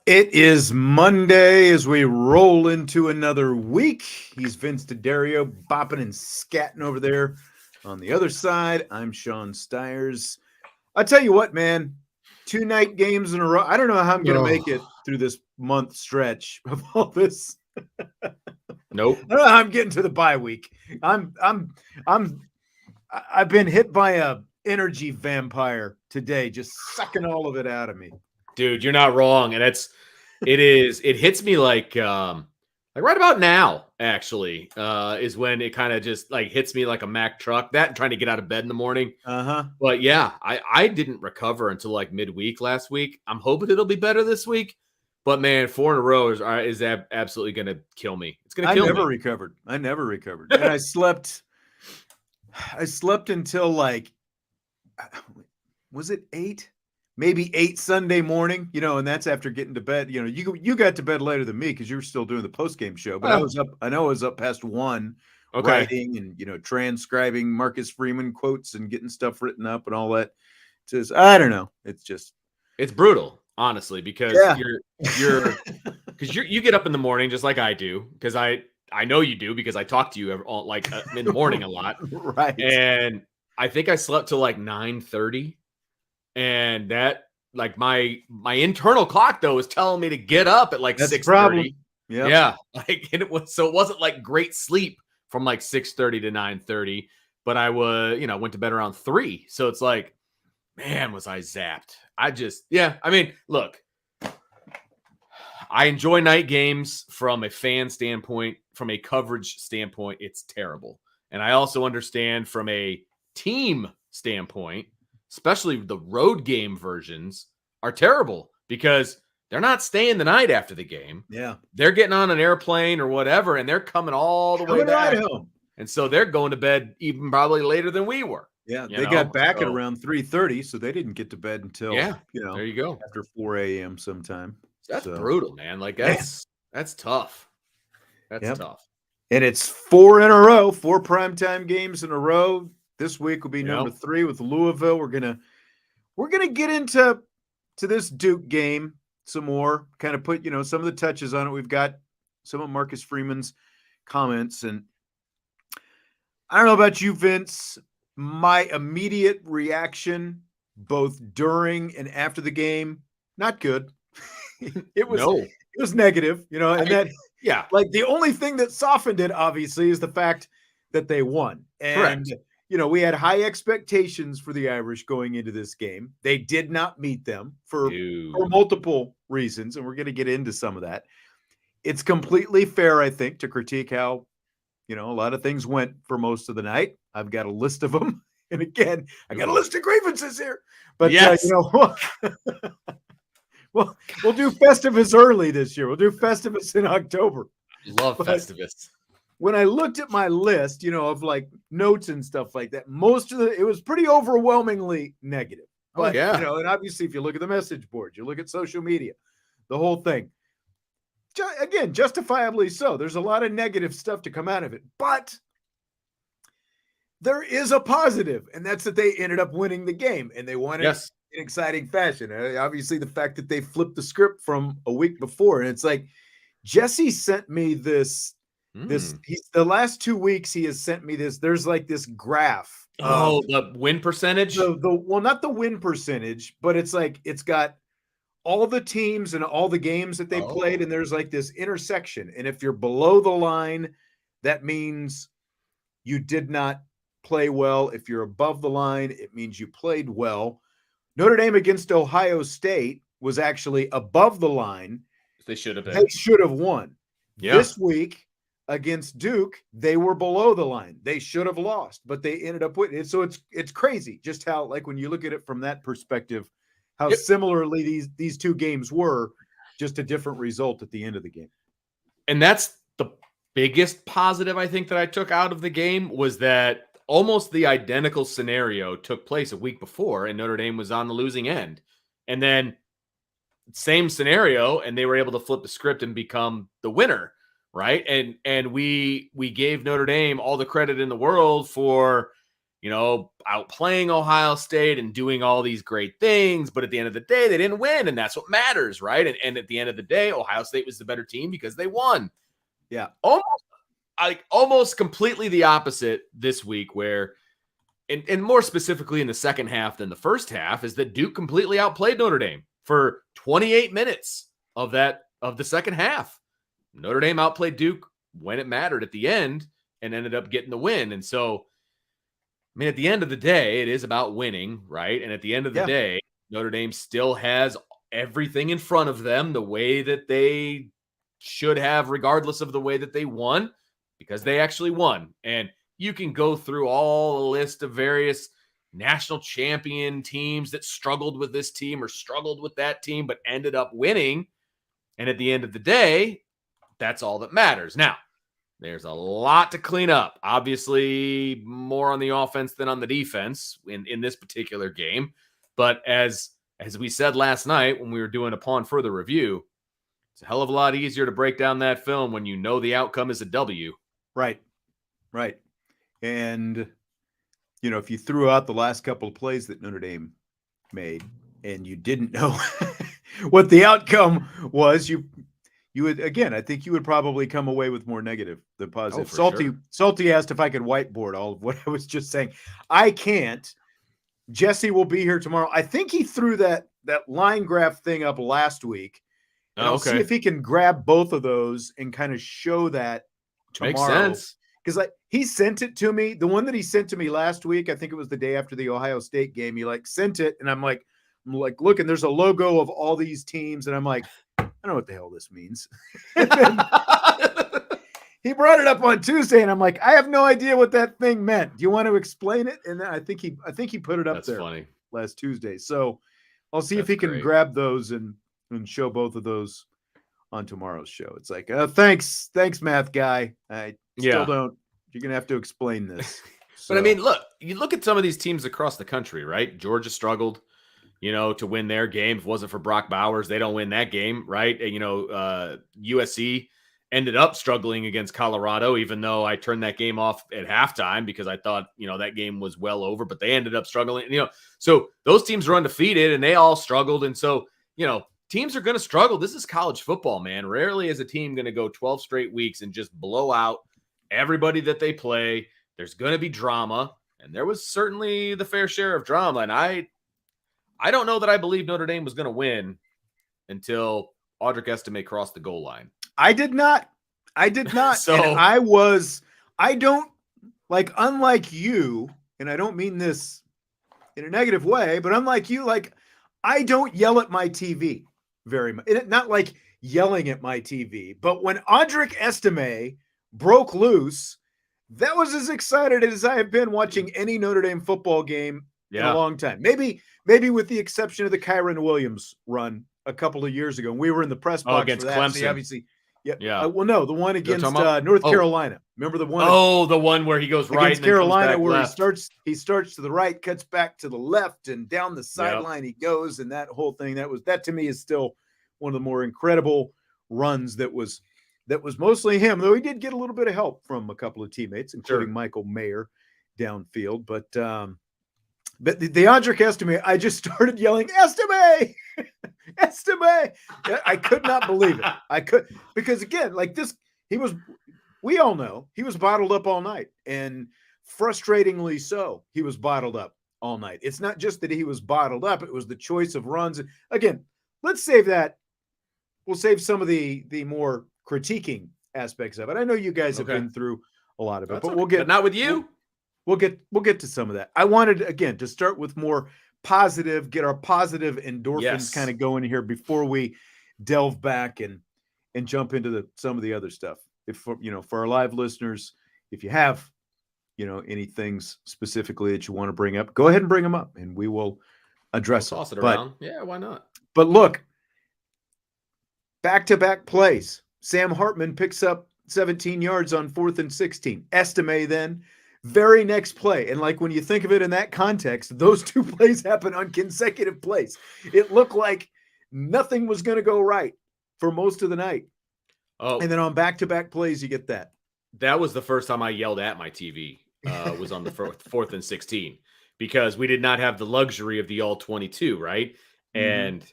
It is Monday as we roll into another week. He's Vince D'Addario bopping and scatting over there on the other side. I'm Sean Stiers. I tell you what, man, 2 night games in a row. I don't know how I'm going to make it through this month stretch of all this. Nope. I don't know how I'm getting to the bye week. I've been hit by a energy vampire today, just sucking all of it out of me. Dude, you're not wrong. And it hits me like right about now, actually, is when it kind of just like hits me like a Mack truck, that and trying to get out of bed in the morning. But yeah, I didn't recover until like midweek last week. I'm hoping it'll be better this week. But man, 4 in a row is absolutely going to kill me. It's going to kill me. I never recovered. And I slept until like, was it 8? Maybe 8 Sunday morning, and that's after getting to bed. You got to bed later than me because you were still doing the post-game show. But I know I was up past 1 writing and, transcribing Marcus Freeman quotes and getting stuff written up and all that. Just, I don't know. It's brutal, honestly, because you get up in the morning just like I do, because I know you do, because I talk to you in the morning a lot. Right. And I think I slept till like 9:30. And that, like, my internal clock though is telling me to get up at like 6:30. Yeah, like, and it wasn't like great sleep from like 6:30 to 9:30, but I went to bed around 3. So it's like, man, was I zapped? I mean, look, I enjoy night games from a fan standpoint. From a coverage standpoint, it's terrible, and I also understand from a team standpoint, especially the road game versions, are terrible because they're not staying the night after the game. Yeah. They're getting on an airplane or whatever, and they're coming all the way back home. And so they're going to bed even probably later than we were. Yeah, they got back at around 3:30, so they didn't get to bed until, there you go, after 4 a.m. sometime. That's brutal, man. Like, that's tough. That's tough. And it's 4 in a row, 4 primetime games in a row. This week will be number 3 with Louisville. We're gonna get into this Duke game some more. Kind of put some of the touches on it. We've got some of Marcus Freeman's comments, and I don't know about you, Vince. My immediate reaction, both during and after the game, not good. It was negative, and like the only thing that softened it, obviously, is the fact that they won. And correct. We had high expectations for the Irish going into this game. They did not meet them for multiple reasons, and we're going to get into some of that. It's completely fair, I think, to critique how, a lot of things went for most of the night. I've got a list of them. And again, I got a list of grievances here. But, well, we'll do Festivus early this year. We'll do Festivus in October. Love Festivus. When I looked at my list, of like notes and stuff like that, it was pretty overwhelmingly negative. But, and obviously if you look at the message board, you look at social media, the whole thing, again, justifiably so. There's a lot of negative stuff to come out of it, but there is a positive, and that's that they ended up winning the game, and they won it in exciting fashion. Obviously the fact that they flipped the script from a week before, and it's like, Jesse sent me the last 2 weeks he has sent me this. There's like this graph. The win percentage. Well, not the win percentage, but it's like it's got all the teams and all the games that they played, and there's like this intersection. And if you're below the line, that means you did not play well. If you're above the line, it means you played well. Notre Dame against Ohio State was actually above the line. They should have been. They should have won. Yeah. This week against Duke, they were below the line. They should have lost, but they ended up winning. So it's crazy just how, like, when you look at it from that perspective, how similarly these 2 games were, just a different result at the end of the game. And that's the biggest positive I think that I took out of the game, was that almost the identical scenario took place a week before, and Notre Dame was on the losing end. And then same scenario, and they were able to flip the script and become the winner, right? And we gave Notre Dame all the credit in the world for outplaying Ohio State and doing all these great things. But at the end of the day, they didn't win. And that's what matters, right? And at the end of the day, Ohio State was the better team because they won. Yeah. Almost completely the opposite this week, where, and more specifically in the second half than the first half, is that Duke completely outplayed Notre Dame for 28 minutes of the second half. Notre Dame outplayed Duke when it mattered at the end and ended up getting the win. And so, I mean, at the end of the day, it is about winning, right? And at the end of the day, Notre Dame still has everything in front of them the way that they should have, regardless of the way that they won, because they actually won. And you can go through all the list of various national champion teams that struggled with this team or struggled with that team, but ended up winning. And at the end of the day, that's all that matters. Now, there's a lot to clean up. Obviously, more on the offense than on the defense in this particular game. But as we said last night when we were doing Upon Further Review, it's a hell of a lot easier to break down that film when you know the outcome is a W. Right. And, if you threw out the last couple of plays that Notre Dame made and you didn't know what the outcome was, you would, again, I think you would probably come away with more negative than positive. Salty asked if I could whiteboard all of what I was just saying. I can't. Jesse will be here tomorrow. I think he threw that line graph thing up last week. And I'll see if he can grab both of those and kind of show that tomorrow. Makes sense. Because he sent it to me. The one that he sent to me last week, I think it was the day after the Ohio State game. He sent it, and I'm like, look, and there's a logo of all these teams, and I'm like, I don't know what the hell this means. He brought it up on Tuesday, and I'm like, I have no idea what that thing meant. Do you want to explain it? And I think he put it up That's there funny. Last Tuesday. So I'll see if he can grab those and show both of those on tomorrow's show. It's like, thanks, math guy. I still don't. You're gonna have to explain this. But I mean, look, you look at some of these teams across the country, right? Georgia struggled, to win their game. If it wasn't for Brock Bowers, they don't win that game, right? And, USC ended up struggling against Colorado, even though I turned that game off at halftime because I thought, that game was well over, but they ended up struggling. So those teams were undefeated and they all struggled. And so, teams are going to struggle. This is college football, man. Rarely is a team going to go 12 straight weeks and just blow out everybody that they play. There's going to be drama, and there was certainly the fair share of drama. And I don't know that I believe Notre Dame was going to win until Audric Estime crossed the goal line. I did not. So unlike you, and I don't mean this in a negative way, but unlike you, I don't yell at my TV very much. Not like yelling at my TV, but when Audric Estime broke loose, that was as excited as I have been watching any Notre Dame football game in a long time. Maybe with the exception of the Kyron Williams run a couple of years ago. We were in the press box against for that. Clemson. So obviously, yeah. No, the one against North Carolina. Remember the one? The one where he goes right against Carolina, where left. he starts to the right, cuts back to the left, and down the sideline he goes, and that whole thing. That to me is still one of the more incredible runs. That was mostly him, though he did get a little bit of help from a couple of teammates, including Michael Mayer downfield. But the Audric Estime, I just started yelling, Estime! Estime! I could not believe it. Because again, we all know he was bottled up all night, and frustratingly so, he was bottled up all night. It's not just that he was bottled up, it was the choice of runs. Again, let's save that. We'll save some of the more critiquing aspects of it. I know you guys have been through a lot of it, but but not with you. We'll get to some of that. I wanted, again, to start with more positive, get our positive endorphins kind of going here before we delve back and jump into some of the other stuff. If for our live listeners, if you have any things specifically that you want to bring up, go ahead and bring them up, and we will address toss it around. Yeah, why not? But look, back-to-back plays. Sam Hartman picks up 17 yards on 4th and 16. Estime then, very next play. And when you think of it in that context, those two plays happen on consecutive plays. It looked like nothing was going to go right for most of the night. Oh, and then on back-to-back plays, you get that. That was the first time I yelled at my TV. was on the 4th and 16 because we did not have the luxury of the all 22, right? And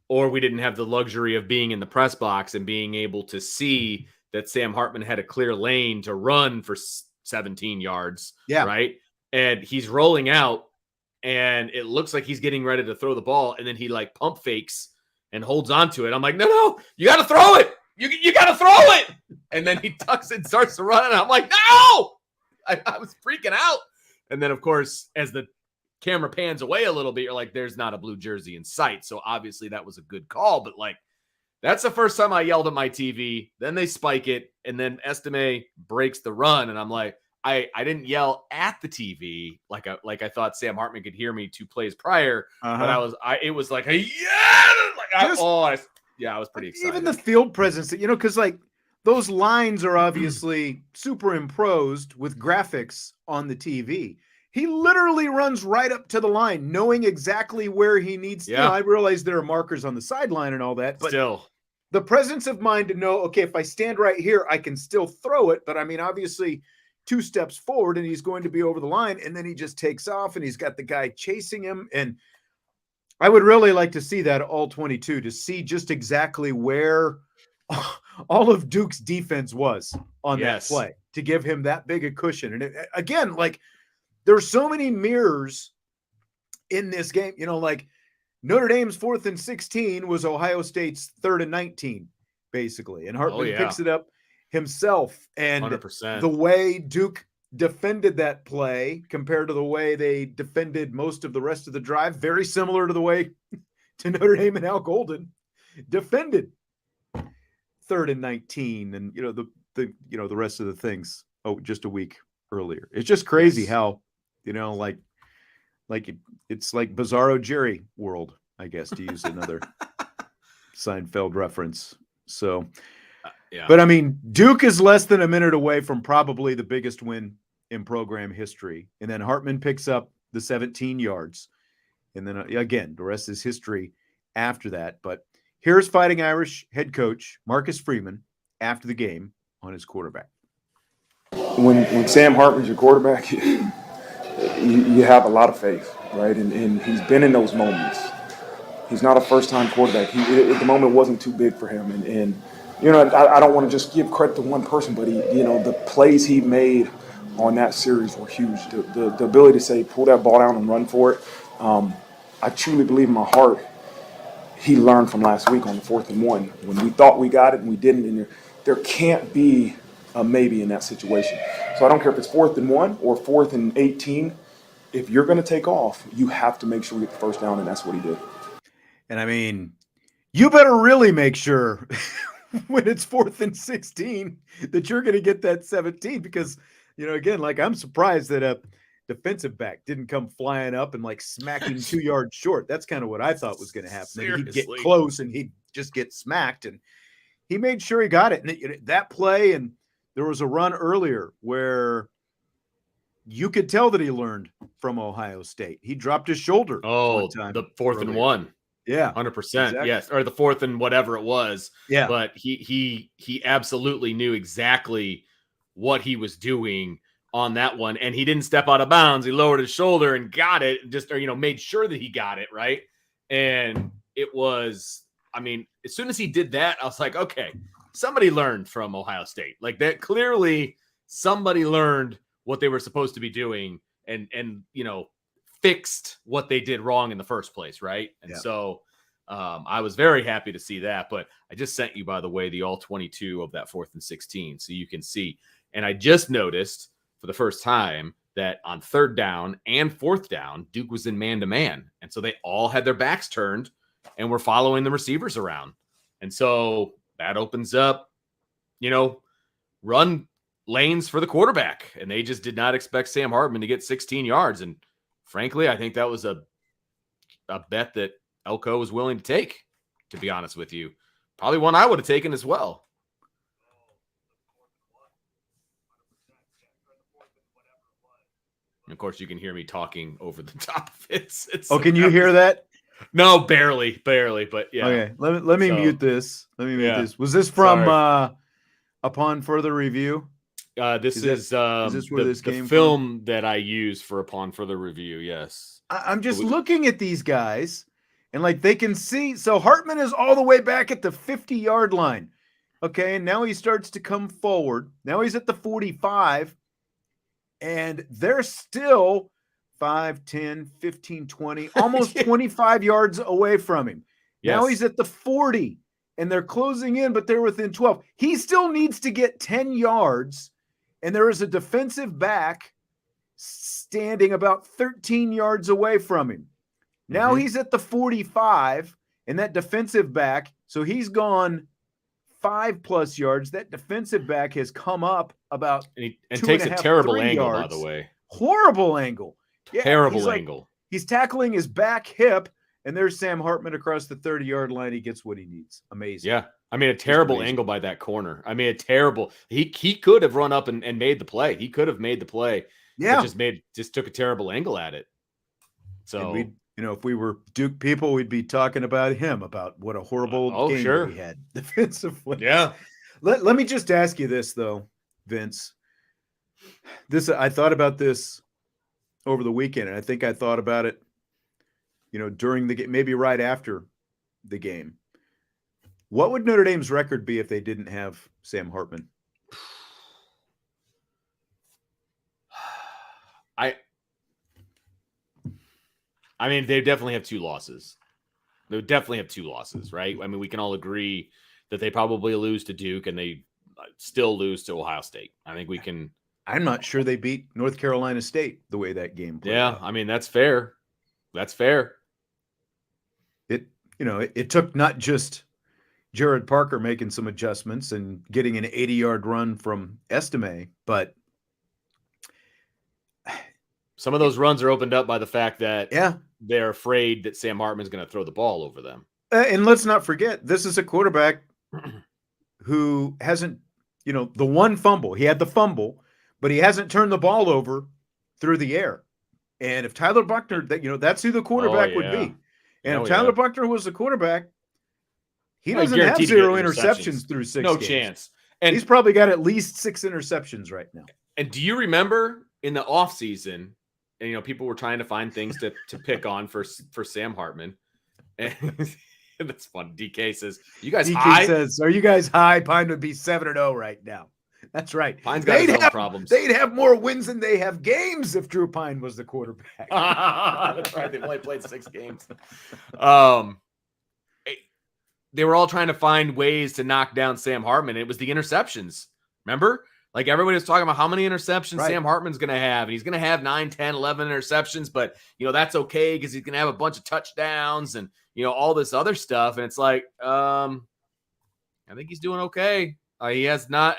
or we didn't have the luxury of being in the press box and being able to see that Sam Hartman had a clear lane to run for 17 yards, right? And he's rolling out and it looks like he's getting ready to throw the ball, and then he like pump fakes and holds on to it. I'm like, no, you got to throw it. You got to throw it. And then he tucks it and starts to run, and I'm like, no! I was freaking out. And then, of course, as the camera pans away a little bit, you're like, there's not a blue jersey in sight. So obviously that was a good call. But like, that's the first time I yelled at my TV. Then they spike it. And then Estime breaks the run. And I'm like, I didn't yell at the TV like I thought Sam Hartman could hear me 2 plays prior. But it was like, I was pretty excited. Even the field presence, because like those lines are obviously superimposed with graphics on the TV. He literally runs right up to the line, knowing exactly where he needs to. I realize there are markers on the sideline and all that, but still, the presence of mind to know, okay, if I stand right here, I can still throw it. But I mean, obviously 2 steps forward and he's going to be over the line, and then he just takes off and he's got the guy chasing him. And I would really like to see that all 22 to see just exactly where all of Duke's defense was on that play to give him that big a cushion. And again, like there's so many mirrors in this game, like Notre Dame's 4th and 16 was Ohio State's 3rd and 19, basically. And Hartman picks it up himself. And 100%. The way Duke defended that play compared to the way they defended most of the rest of the drive, very similar to the way to Notre Dame and Al Golden defended 3rd and 19 and the rest of the things just a week earlier. It's just crazy how it's like Bizarro Jerry world, I guess, to use another Seinfeld reference. So but I mean, Duke is less than a minute away from probably the biggest win in program history. And then Hartman picks up the 17 yards. And then again, the rest is history after that. But here's Fighting Irish head coach Marcus Freeman after the game on his quarterback. When Sam Hartman's your quarterback, you have a lot of faith, right? And he's been in those moments. He's not a first-time quarterback. The moment wasn't too big for him. And I don't want to just give credit to one person, but the plays he made on that series were huge. The ability to say, pull that ball down and run for it. I truly believe in my heart he learned from last week on the 4th and 1 when we thought we got it and we didn't. And there can't be a maybe in that situation. So I don't care if it's 4th and 1 or 4th and 18. If you're going to take off, you have to make sure we get the first down, and that's what he did. And I mean, you better really make sure when it's 4th and 16 that you're going to get that 17 because, again, like I'm surprised that a defensive back didn't come flying up and like smack him 2 yards short. That's kind of what I thought was going to happen. He'd get close and he'd just get smacked. And he made sure he got it. And that play, and there was a run earlier where you could tell that he learned from Ohio State. He dropped his shoulder. Oh, the 4th and 1. Yeah, 100%. Exactly. Yes, or the 4th and whatever it was. Yeah, but he absolutely knew exactly what he was doing on that one, and he didn't step out of bounds. He lowered his shoulder and got it. Made sure that he got it right. And it was, I mean, as soon as he did that, I was like, okay, somebody learned from Ohio State. Like that, clearly somebody learned what they were supposed to be doing, and fixed what they did wrong in the first place, right? And so I was very happy to see that. But I just sent you, by the way, the all 22 of that 4th and 16, so you can see. And I just noticed for the first time that on 3rd down and 4th down, Duke was in man-to-man. And so they all had their backs turned and were following the receivers around. And so that opens up, run lanes for the quarterback. And they just did not expect Sam Hartman to get 16 yards. And frankly, I think that was a bet that Elko was willing to take, to be honest with you. Probably one I would have taken as well. And of course, you can hear me talking over the top. It's can you hear that? No, barely, but yeah. Okay, let me mute this. Let me mute this. Was this from Upon Further Review? This is this where this the came film that I use upon further review. Yes. I'm just looking at these guys and like they can see. So Hartman is all the way back at the 50-yard line. Okay. And now he starts to come forward. Now he's at the 45 and they're still 5, 10, 15, 20, almost 25 yards away from him. Yes. Now he's at the 40 and they're closing in, but they're within 12. He still needs to get 10 yards. And there is a defensive back standing about 13 yards away from him. Now he's at the 45 and that defensive back. So he's gone 5+ yards. That defensive back has come up about and takes a terrible angle, yards. by the way. Horrible angle. Yeah, terrible angle. He's tackling his back hip. And there's Sam Hartman across the 30-yard line. He gets what he needs. Amazing. Yeah. I mean, a terrible angle by that corner. I mean, a terrible. He could have run up and made the play. He could have made the play. Yeah. Just took a terrible angle at it. So, we, if we were Duke people, we'd be talking about him, about what a horrible game he had defensively. Yeah. Let me just ask you this, though, Vince. I thought about this over the weekend, and I think I thought about it during the game, maybe right after the game. What would Notre Dame's record be if they didn't have Sam Hartman? I mean, they definitely have 2 losses. They would definitely have 2 losses, right? I mean, we can all agree that they probably lose to Duke and they still lose to Ohio State. I think we can. I'm not sure they beat North Carolina State the way that game played out. I mean, that's fair. That's fair. It took not just Jared Parker making some adjustments and getting an 80-yard run from Estime, but some of those runs are opened up by the fact that they're afraid that Sam Hartman's going to throw the ball over them. And let's not forget, this is a quarterback who hasn't, the one fumble. He had the fumble, but he hasn't turned the ball over through the air. And if Tyler Buchner, that's who the quarterback would be. And if Tyler Buchner was the quarterback, he doesn't have 0 interceptions through 6 games. No chance. And he's probably got at least 6 interceptions right now. And do you remember in the offseason, and people were trying to find things to pick on for Sam Hartman. And that's fun. DK says, "You guys high?" says, "Are you guys high?" Pine would be 7-0 right now. That's right. Pine's got his own problems. They'd have more wins than they have games if Drew Pine was the quarterback. That's right. They've only played 6 games. They were all trying to find ways to knock down Sam Hartman. It was the interceptions. Remember? Like everybody was talking about how many interceptions Sam Hartman's going to have. And he's going to have 9, 10, 11 interceptions. But, that's okay because he's going to have a bunch of touchdowns and, all this other stuff. And it's like, I think he's doing okay. He has done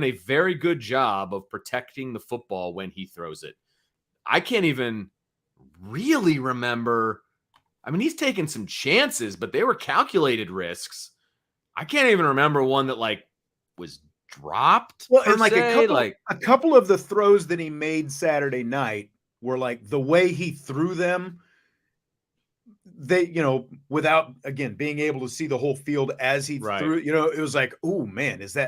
a very good job of protecting the football when he throws it. I can't even really remember. I mean, he's taken some chances, but they were calculated risks. I can't even remember one that was dropped. Well, and a couple of the throws that he made Saturday night were the way he threw them. They, without again being able to see the whole field as he threw, it was like, oh man, is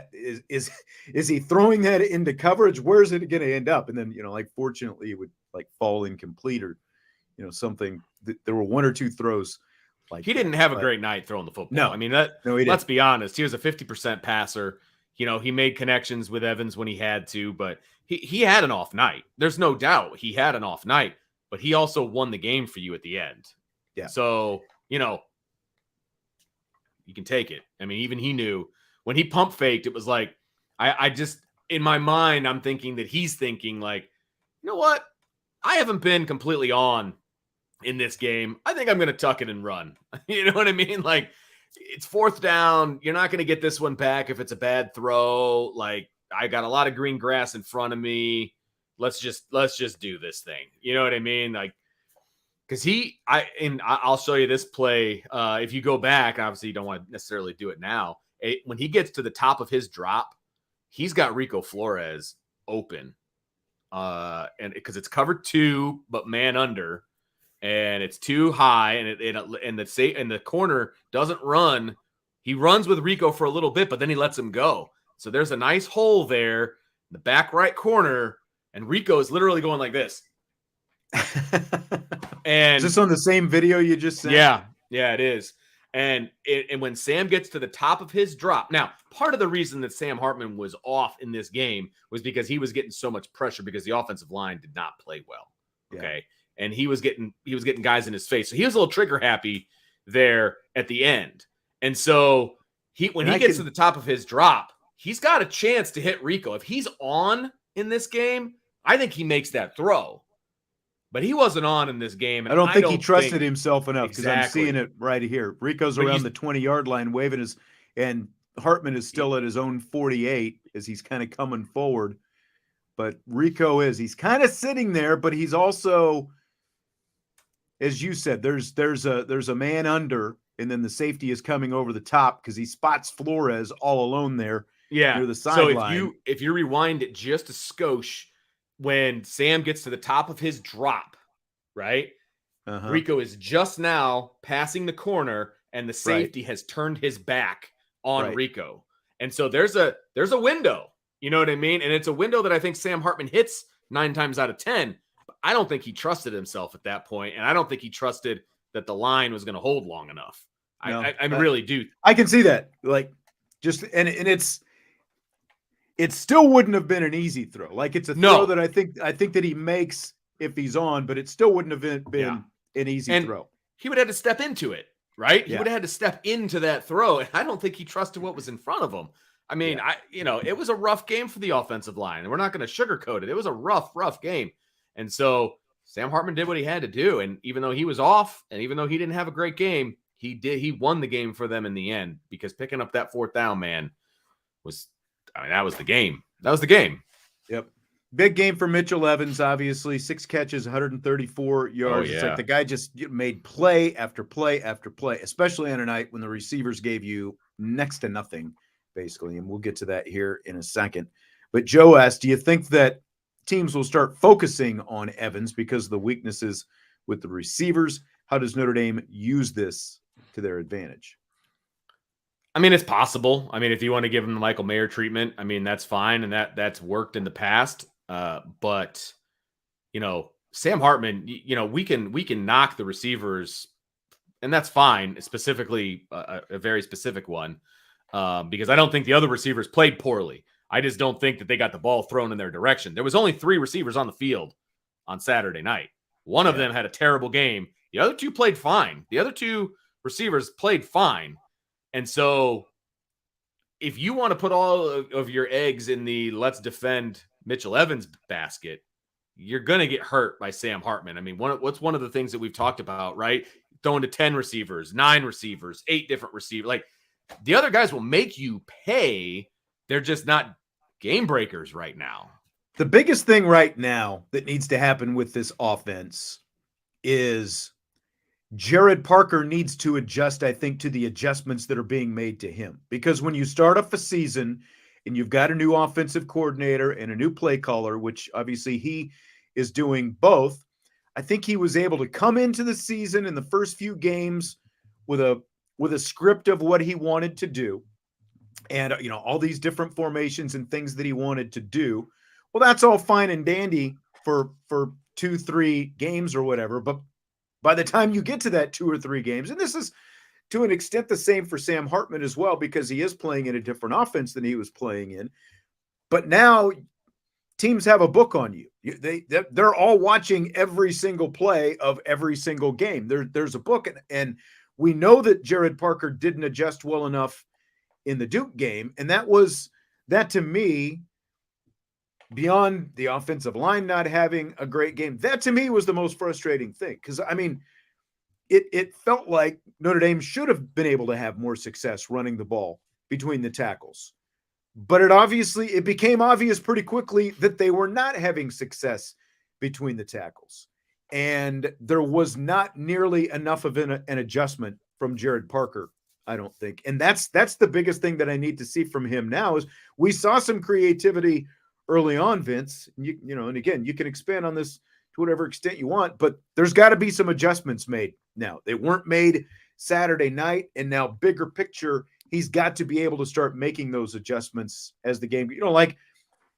he throwing that into coverage? Where's it going to end up? And then, fortunately it would fall incomplete or, something. There were 1 or 2 throws. He didn't have a great night throwing the football. No, I mean, let's be honest. He was a 50% passer. He made connections with Evans when he had to, but he had an off night. There's no doubt he had an off night, but he also won the game for you at the end. Yeah. So, you can take it. I mean, even he knew when he pump faked, it was like, I just, in my mind, I'm thinking that he's thinking you know what? I haven't been completely on in this game. I think I'm going to tuck it and run. You know what I mean? It's 4th down. You're not going to get this one back if it's a bad throw. I got a lot of green grass in front of me. Let's just do this thing. You know what I mean? Because I'll show you this play. If you go back, obviously you don't want to necessarily do it now. When he gets to the top of his drop, he's got Rico Flores open. And because it's covered 2, but man under, and it's too high, and the corner doesn't run. He runs with Rico for a little bit, but then he lets him go. So there's a nice hole there the back right corner, and Rico is literally going like this. And is this on the same video you just sent? Yeah, it is. And when Sam gets to the top of his drop, now part of the reason that Sam Hartman was off in this game was because he was getting so much pressure because the offensive line did not play well. Okay, and he was getting guys in his face, so he was a little trigger happy there at the end. And so when he gets to the top of his drop, he's got a chance to hit Rico. If he's on in this game, I think he makes that throw. But he wasn't on in this game. And I don't think he trusted himself enough because I'm seeing it right here. Rico's around the 20-yard line waving and Hartman is still at his own 48 as he's kind of coming forward. But Rico he's kind of sitting there, but he's also, as you said, there's a man under, and then the safety is coming over the top because he spots Flores all alone there near the sideline. So if you rewind it just a skosh, when Sam gets to the top of his drop, right? Rico is just now passing the corner, and the safety has turned his back on Rico. And so there's a window, you know what I mean? And it's a window that I think Sam Hartman hits 9 times out of 10. But I don't think he trusted himself at that point, and I don't think he trusted that the line was going to hold long enough. No, I really do. I can see that. It still wouldn't have been an easy throw. Like, it's a throw that I think that he makes if he's on, but it still wouldn't have been an easy throw. He would have had to step into it, right? He would have had to step into that throw, and I don't think he trusted what was in front of him. I mean, it was a rough game for the offensive line, and we're not going to sugarcoat it. It was a rough game. And so Sam Hartman did what he had to do, and even though he was off, and even though he didn't have a great game, he won the game for them in the end, because picking up that 4th down, man, that was the game. That was the game. Yep. Big game for Mitchell Evans, obviously. 6 catches, 134 yards. It's like the guy just made play after play after play, especially on a night when the receivers gave you next to nothing, basically. And we'll get to that here in a second. But Joe asked, do you think that teams will start focusing on Evans because of the weaknesses with the receivers? How does Notre Dame use this to their advantage? I mean, it's possible. I mean, if you want to give him the Michael Mayer treatment, I mean, that's fine. And that's worked in the past. But, Sam Hartman, we can knock the receivers, and that's fine, specifically a very specific one, because I don't think the other receivers played poorly. I just don't think that they got the ball thrown in their direction. There was only 3 receivers on the field on Saturday night. One of them had a terrible game. The other 2 played fine. The other 2 receivers played fine. And so if you want to put all of your eggs in the let's defend Mitchell Evans basket, you're going to get hurt by Sam Hartman. I mean, what's one of the things that we've talked about, right? Throwing to 10 receivers, 9 receivers, 8 different receivers. Like, the other guys will make you pay. They're just not game breakers right now. The biggest thing right now that needs to happen with this offense is Jared Parker needs to adjust, I think, to the adjustments that are being made to him. Because when you start off a season and you've got a new offensive coordinator and a new play caller, which obviously he is doing both, I think he was able to come into the season in the first few games with a script of what he wanted to do, and all these different formations and things that he wanted to do. Well, that's all fine and dandy for 2-3 games or whatever, but by the time you get to that 2 or 3 games, and this is to an extent the same for Sam Hartman as well, because he is playing in a different offense than he was playing in. But now teams have a book on you. They're all watching every single play of every single game. There's a book, and we know that Jared Parker didn't adjust well enough in the Duke game, and that to me, beyond the offensive line not having a great game, that to me was the most frustrating thing. Because, I mean, it felt like Notre Dame should have been able to have more success running the ball between the tackles. But it became obvious pretty quickly that they were not having success between the tackles. And there was not nearly enough of an adjustment from Jared Parker, I don't think. And that's the biggest thing that I need to see from him now is we saw some creativity early on, Vince, and again, you can expand on this to whatever extent you want, but there's got to be some adjustments made now. They weren't made Saturday night, and now bigger picture, he's got to be able to start making those adjustments as the game, like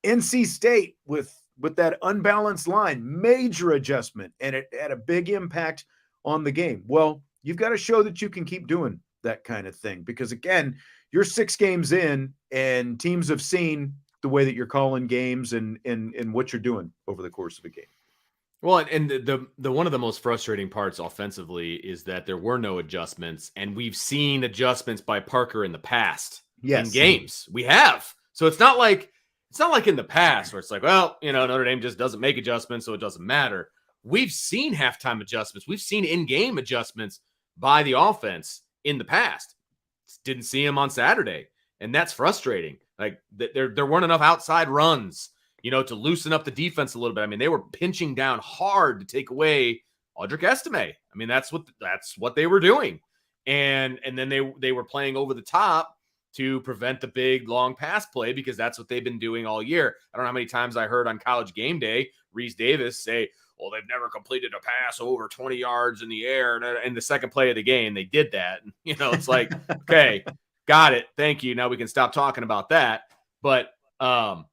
NC State with that unbalanced line, major adjustment, and it had a big impact on the game. Well, you've got to show that you can keep doing that kind of thing because, again, you're 6 games in and teams have seen the way that you're calling games and what you're doing over the course of a game. Well, and the one of the most frustrating parts offensively is that there were no adjustments, and we've seen adjustments by Parker in the past in games. We have. So it's not like in the past where it's like, well, Notre Dame just doesn't make adjustments, so it doesn't matter. We've seen halftime adjustments. We've seen in-game adjustments by the offense in the past. Didn't see him on Saturday, and that's frustrating. Like there weren't enough outside runs, to loosen up the defense a little bit. I mean, they were pinching down hard to take away Audric Estime. I mean, that's what they were doing, and then they were playing over the top to prevent the big long pass play because that's what they've been doing all year. I don't know how many times I heard on College Game Day Reese Davis say, well, they've never completed a pass over 20 yards in the air. And in the second play of the game, they did that. And, it's like, okay, got it. Thank you. Now we can stop talking about that. But that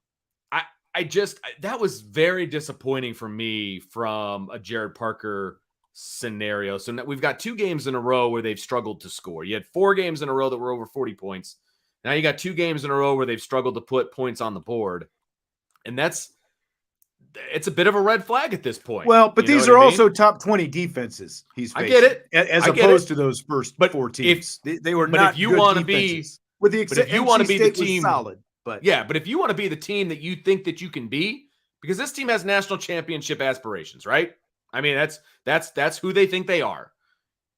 was very disappointing for me from a Jared Parker scenario. So now we've got 2 games in a row where they've struggled to score. You had 4 games in a row that were over 40 points. Now you got 2 games in a row where they've struggled to put points on the board. And it's a bit of a red flag at this point. Well, but these are also top 20 defenses he's facing. I get it. As opposed to those first 4 teams. They were not good defenses. With the exception, if you want to be the team, solid. But if you want to be the team that you think that you can be, because this team has national championship aspirations, right? I mean, that's who they think they are.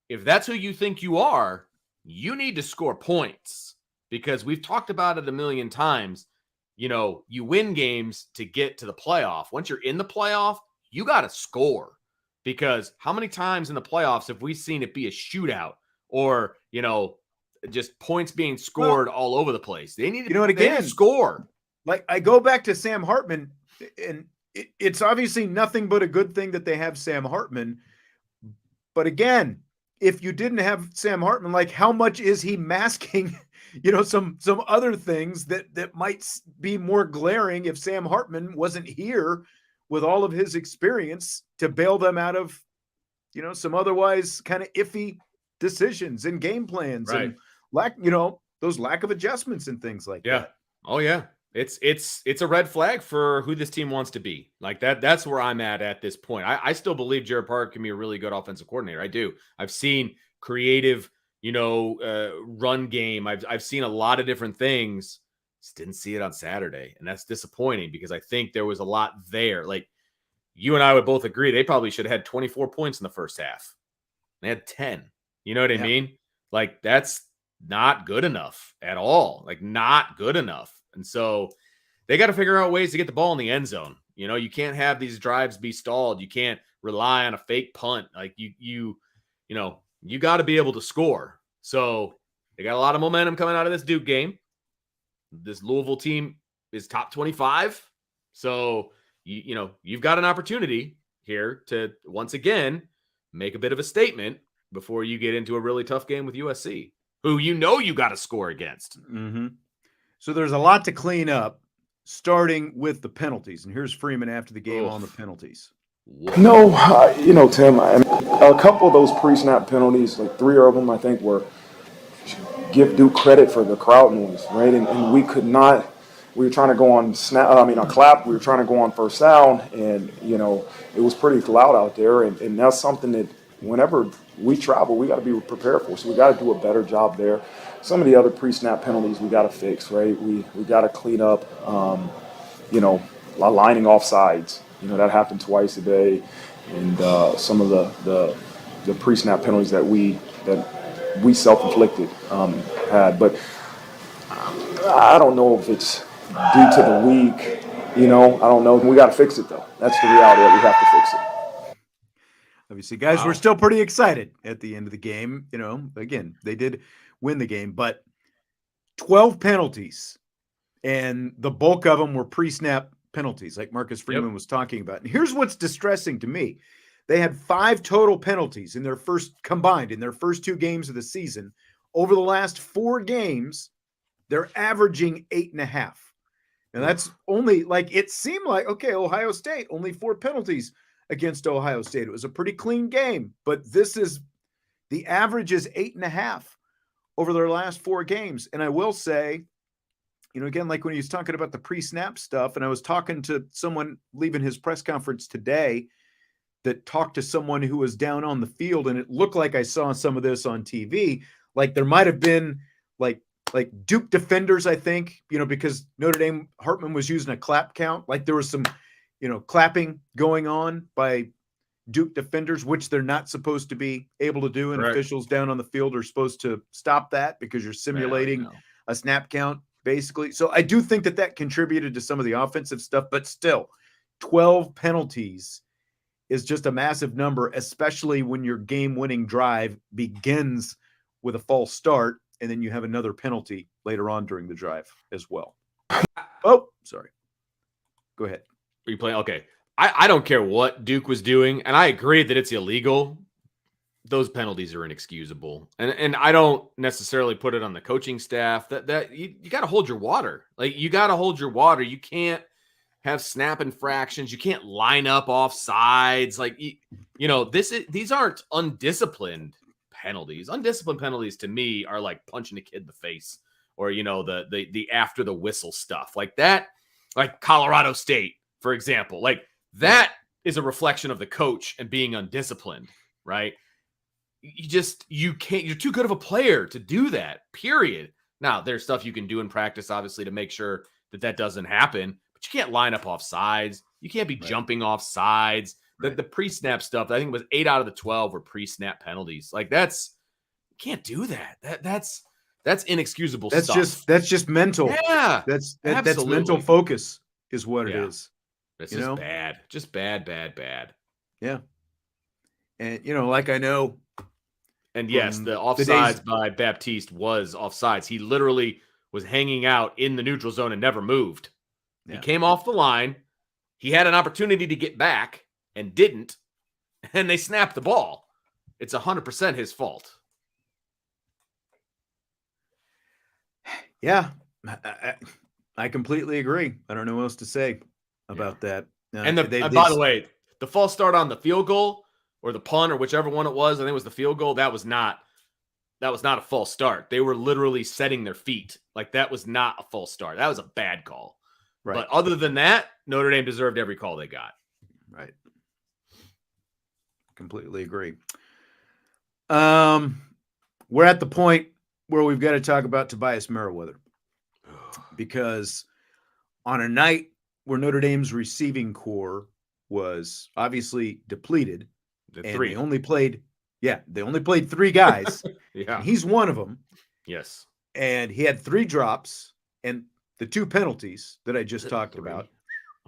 If that's who you think you are, you need to score points because we've talked about it a million times. You win games to get to the playoff. Once you're in the playoff, you got to score because how many times in the playoffs have we seen it be a shootout or, just points being scored all over the place? They need to score. Like I go back to Sam Hartman, and it's obviously nothing but a good thing that they have Sam Hartman. But again, if you didn't have Sam Hartman, like how much is he masking some other things that might be more glaring if Sam Hartman wasn't here with all of his experience to bail them out of, some otherwise kind of iffy decisions and game plans and those lack of adjustments and things like that. Oh yeah. It's a red flag for who this team wants to be. Like that's where I'm at this point. I still believe Jared Parker can be a really good offensive coordinator. I do. I've seen creative run game. I've seen a lot of different things. Just didn't see it on Saturday. And that's disappointing because I think there was a lot there. Like you and I would both agree, they probably should have had 24 points in the first half. They had 10. You know what I mean? Like that's not good enough at all. Like not good enough. And so they got to figure out ways to get the ball in the end zone. You can't have these drives be stalled. You can't rely on a fake punt. Like you got to be able to score. So they got a lot of momentum coming out of this Duke game. This Louisville team is top 25. So, you've got an opportunity here to once again make a bit of a statement before you get into a really tough game with USC, who you got to score against. Mm-hmm. So there's a lot to clean up, starting with the penalties. And here's Freeman after the game on the penalties. No, Tim, a couple of those pre-snap penalties, like 3 of them, I think, were give Duke credit for the crowd noise, right? And we could not. We were trying to go on a clap. We were trying to go on first down, and it was pretty loud out there. And that's something that whenever we travel, we got to be prepared for. So we got to do a better job there. Some of the other pre-snap penalties we got to fix, right? We got to clean up, lining off sides. That happened twice a day, and some of the pre-snap penalties that we self-inflicted had. But I don't know if it's due to the week. I don't know. We got to fix it though. That's the reality. That we have to fix it. Obviously, guys, we're still pretty excited at the end of the game. Again, they did win the game, but 12 penalties, and the bulk of them were pre-snap penalties, like Marcus Freeman was talking about. And here's what's distressing to me. They had 5 total penalties in their first 2 games of the season. Over the last 4 games, they're averaging 8.5. And that's only like, it seemed like, okay, Ohio State, only 4 penalties against Ohio State. It was a pretty clean game, but the average is 8.5 over their last 4 games. And I will say, again, like when he was talking about the pre-snap stuff, and I was talking to someone leaving his press conference today that talked to someone who was down on the field, and it looked like I saw some of this on TV. Like there might have been like Duke defenders, I think, because Notre Dame Hartman was using a clap count. Like there was some, clapping going on by Duke defenders, which they're not supposed to be able to do. And Correct. Officials down on the field are supposed to stop that because you're simulating a snap count, basically. So I do think that contributed to some of the offensive stuff, but still 12 penalties is just a massive number, especially when your game-winning drive begins with a false start, and then you have another penalty later on during the drive as well. Oh, sorry. Go ahead. Are you playing? Okay. I don't care what Duke was doing, and I agree that it's illegal. Those penalties are inexcusable. And I don't necessarily put it on the coaching staff. That you got to hold your water. Like, you got to hold your water. You can't have snap infractions. You can't line up off sides. Like, these aren't undisciplined penalties. Undisciplined penalties to me are like punching a kid in the face, or the after the whistle stuff like that, like Colorado State, for example. Like that is a reflection of the coach and being undisciplined, right? You can't. You're too good of a player to do that. Period. Now there's stuff you can do in practice, obviously, to make sure that doesn't happen. But you can't line up off sides. You can't be jumping off sides. The pre-snap stuff, I think it was 8 out of the 12 were pre-snap penalties. Like you can't do that. That's inexcusable stuff. That's just mental. Yeah, that's mental focus is what it is. It's just bad. Just bad. Yeah. And like I know. And yes, the offsides by Baptiste was offsides. He literally was hanging out in the neutral zone and never moved. Yeah. He came off the line. He had an opportunity to get back and didn't, and they snapped the ball. It's 100% his fault. Yeah, I completely agree. I don't know what else to say about that. And by the way, the false start on the field goal or the punt or whichever one it was, I think it was the field goal. That was not a false start. They were literally setting their feet. Like that was not a false start. That was a bad call. Right. But other than that, Notre Dame deserved every call they got. Right. Completely agree. We're at the point where we've got to talk about Tobias Merriweather, because on a night where Notre Dame's receiving core was obviously depleted, they only played 3 guys. Yeah, and he's one of them. Yes, and he had 3 drops and the 2 penalties that I just talked about.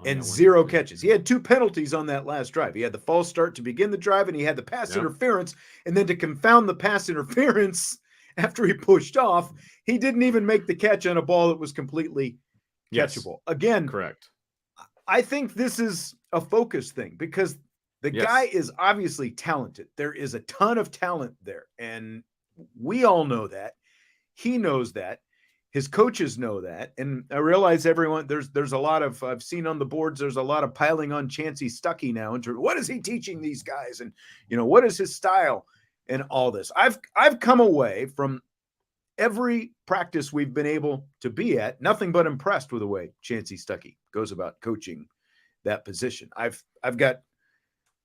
And 0 catches. He had 2 penalties on that last drive. He had the false start to begin the drive, and he had the pass interference. And then to confound the pass interference, after he pushed off, he didn't even make the catch on a ball that was completely catchable. Again, correct. I think this is a focus thing, because the guy is obviously talented. There is a ton of talent there, and we all know that. He knows that. His coaches know that. And I realize there's a lot of, I've seen on the boards, there's a lot of piling on Chancey Stuckey now. And what is he teaching these guys? And, what is his style and all this? I've come away from every practice we've been able to be at, nothing but impressed with the way Chancey Stuckey goes about coaching that position. I've got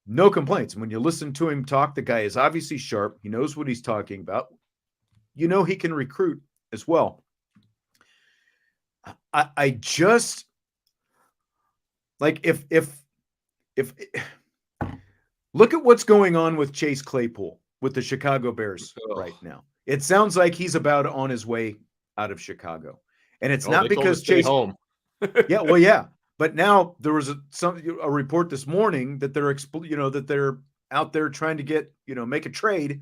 no complaints. When you listen to him talk, the guy is obviously sharp. He knows what he's talking about. He can recruit as well. I just like if look at what's going on with Chase Claypool with the Chicago Bears right now. It sounds like he's about on his way out of Chicago, and it's not because Chase home. But now there was a report this morning that they're out there trying to get make a trade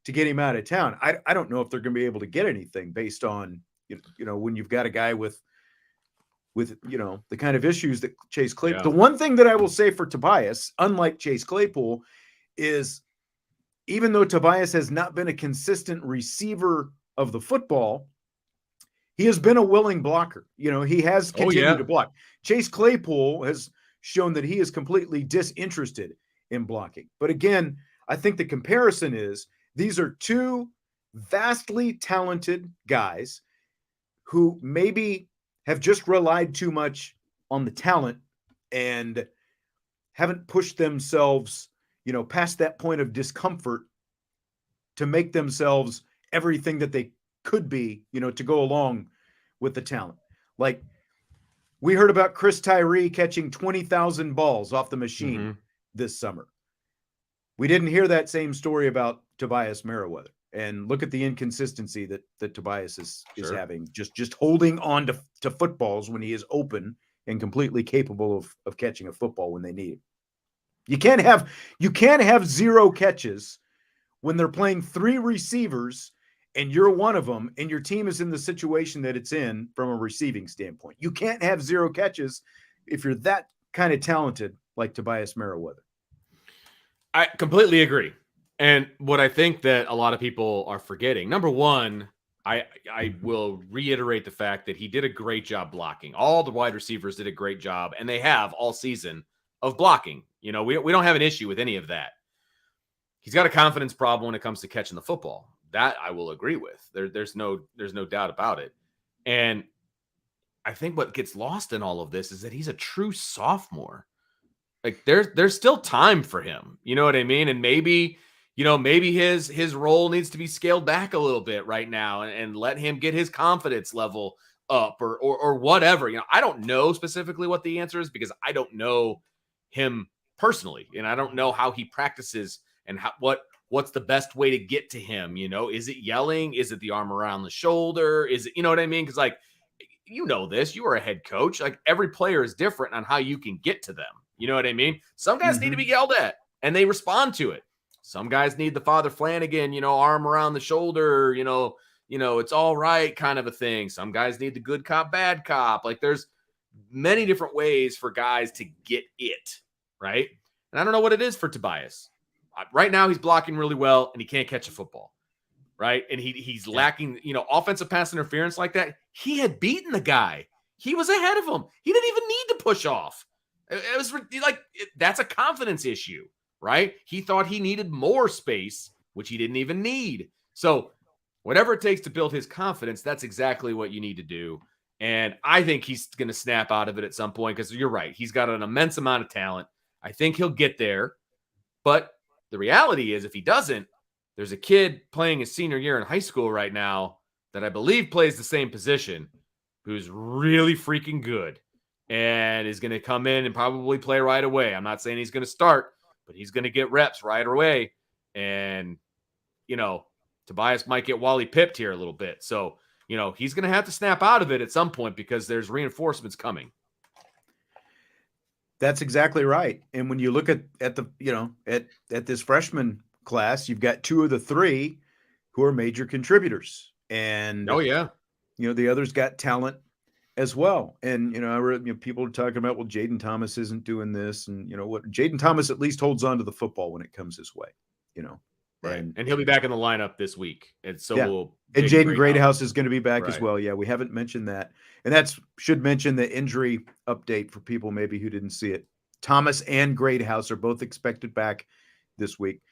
to get him out of town. I don't know if they're going to be able to get anything based on when you've got a guy with the kind of issues that Chase Claypool. Yeah. The one thing that I will say for Tobias, unlike Chase Claypool, is even though Tobias has not been a consistent receiver of the football, he has been a willing blocker. He has continued to block. Chase Claypool has shown that he is completely disinterested in blocking. But again, I think the comparison is these are two vastly talented guys who maybe have just relied too much on the talent and haven't pushed themselves, past that point of discomfort to make themselves everything that they could be, to go along with the talent. Like we heard about Chris Tyree catching 20,000 balls off the machine this summer. We didn't hear that same story about Tobias Merriweather. And look at the inconsistency that Tobias is having, just holding on to footballs when he is open and completely capable of catching a football when they need it. You can't have 0 catches when they're playing 3 receivers and you're one of them and your team is in the situation that it's in from a receiving standpoint. You can't have 0 catches if you're that kind of talented like Tobias Merriweather. I completely agree. And what I think that a lot of people are forgetting, number one, I will reiterate the fact that he did a great job blocking. All the wide receivers did a great job, and they have all season of blocking. We don't have an issue with any of that. He's got a confidence problem when it comes to catching the football. That I will agree with. There's no doubt about it. And I think what gets lost in all of this is that he's a true sophomore. Like there's still time for him. You know what I mean? And maybe his role needs to be scaled back a little bit right now and let him get his confidence level up or whatever. I don't know specifically what the answer is because I don't know him personally, and I don't know how he practices and what's the best way to get to him. Is it yelling? Is it the arm around the shoulder? Is it, you know what I mean? Because like, this, you are a head coach. Like every player is different on how you can get to them. You know what I mean? Some guys need to be yelled at and they respond to it. Some guys need the Father Flanagan, arm around the shoulder, it's all right kind of a thing. Some guys need the good cop, bad cop. Like there's many different ways for guys to get it, right? And I don't know what it is for Tobias. Right now he's blocking really well and he can't catch a football, right? And he's lacking, offensive pass interference like that. He had beaten the guy. He was ahead of him. He didn't even need to push off. It was like, that's a confidence issue, right? He thought he needed more space, which he didn't even need. So whatever it takes to build his confidence, that's exactly what you need to do. And I think he's going to snap out of it at some point because you're right. He's got an immense amount of talent. I think he'll get there. But the reality is if he doesn't, there's a kid playing his senior year in high school right now that I believe plays the same position who's really freaking good and is going to come in and probably play right away. I'm not saying he's going to start, but he's going to get reps right away. And, Tobias might get Wally pipped here a little bit. So, he's going to have to snap out of it at some point because there's reinforcements coming. That's exactly right. And when you look at this freshman class, you've got 2 of the 3 who are major contributors. And the others got talent as well. And I read people are talking about, well, Jaden Thomas isn't doing this, and what Jaden Thomas at least holds on to the football when it comes his way. Right. And he'll be back in the lineup this week. And so will and Jaden Greathouse is going to be back as well. Yeah, we haven't mentioned that. And should mention the injury update for people maybe who didn't see it. Thomas and Greathouse are both expected back this week.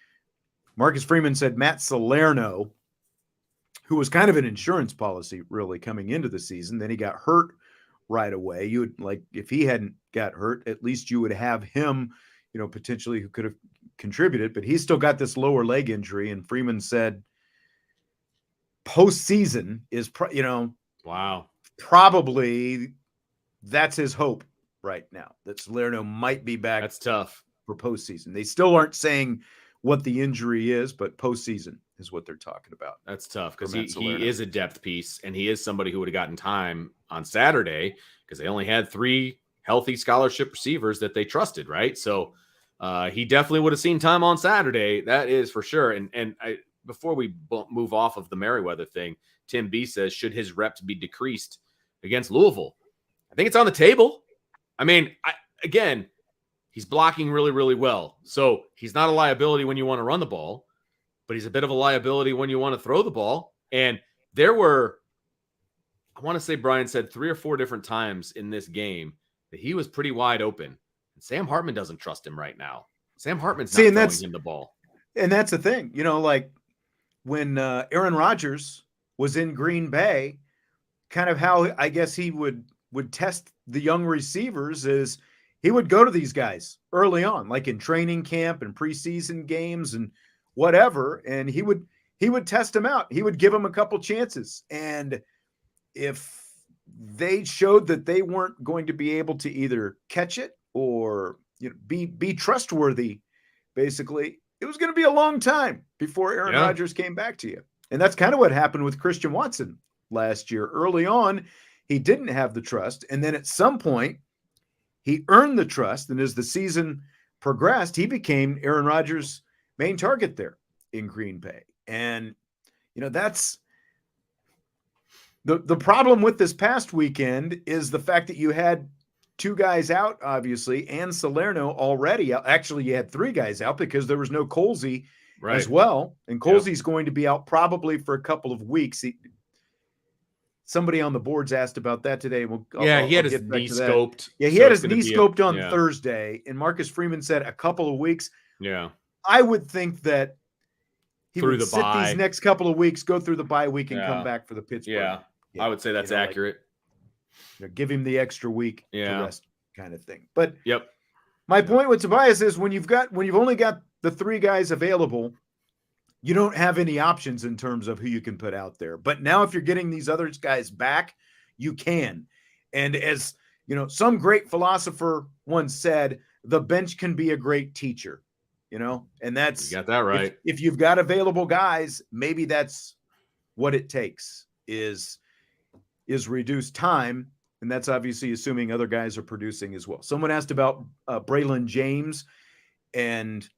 Marcus Freeman said Matt Salerno, who was kind of an insurance policy really coming into the season, then he got hurt right away. You would, like, if he hadn't got hurt, at least you would have him, potentially who could have contributed, but he's still got this lower leg injury. And Freeman said postseason is, probably that's his hope right now, that Salerno might be back. That's tough for postseason. They still aren't saying what the injury is, but postseason is what they're talking about. That's tough because he is a depth piece, and he is somebody who would have gotten time on Saturday because they only had 3 healthy scholarship receivers that they trusted, right? So he definitely would have seen time on Saturday. That is for sure. And before we move off of the Merriweather thing, Tim B says, should his reps be decreased against Louisville? I think it's on the table. I mean, again, he's blocking really, really well. So he's not a liability when you want to run the ball, but he's a bit of a liability when you want to throw the ball. And there were I want to say Brian said 3 or 4 different times in this game that he was pretty wide open. And Sam Hartman doesn't trust him right now. Sam Hartman's not throwing him the ball. And that's the thing, like when Aaron Rodgers was in Green Bay, kind of how I guess he would test the young receivers is he would go to these guys early on, like in training camp and preseason games and whatever, and he would test them out. He would give them a couple chances, and if they showed that they weren't going to be able to either catch it or be trustworthy, basically, it was going to be a long time before Aaron Rodgers came back to you. And that's kind of what happened with Christian Watson last year. Early on, he didn't have the trust. And then at some point, he earned the trust. And as the season progressed, he became Aaron Rodgers' main target there in Green Bay. And, that's the problem with this past weekend is the fact that you had 2 guys out, obviously, and Salerno already. Actually, you had 3 guys out because there was no Colsey as well. And Colsey's going to be out probably for a couple of weeks. Somebody on the boards asked about that today. He had his knee scoped. Yeah, he had his knee scoped on Thursday. And Marcus Freeman said a couple of weeks. Yeah. I would think that he would sit bye. these next couple of weeks, go through the bye week, and come back for the Pittsburgh. Yeah, I would say that's accurate. Give him the extra week to rest, kind of thing. But yep. My point with Tobias is when you've only got the 3 guys available, you don't have any options in terms of who you can put out there. But now if you're getting these other guys back, you can. And as some great philosopher once said, the bench can be a great teacher, and that's, you got that right. If you've got available guys, maybe that's what it takes is reduced time. And that's obviously assuming other guys are producing as well. Someone asked about Braylon James. And,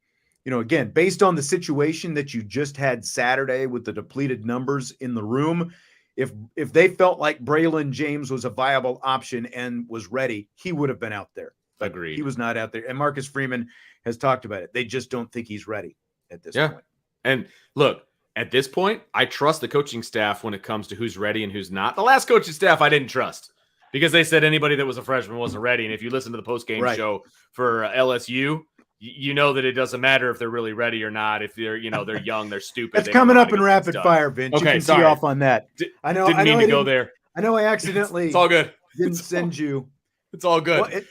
again, based on the situation that you just had Saturday with the depleted numbers in the room, if they felt like Braylon James was a viable option and was ready, he would have been out there. But agreed. He was not out there. And Marcus Freeman has talked about it. They just don't think he's ready at this point. And look, at this point, I trust the coaching staff when it comes to who's ready and who's not. The last coaching staff I didn't trust because they said anybody that was a freshman wasn't ready. And if you listen to the post-game show for LSU, you know that it doesn't matter if they're really ready or not. If they're, they're young, they're stupid. That's coming up in rapid fire, Vince. Okay, you can see off on that. Didn't mean to go there. I know I accidentally it's all good. Didn't send you. It's all good.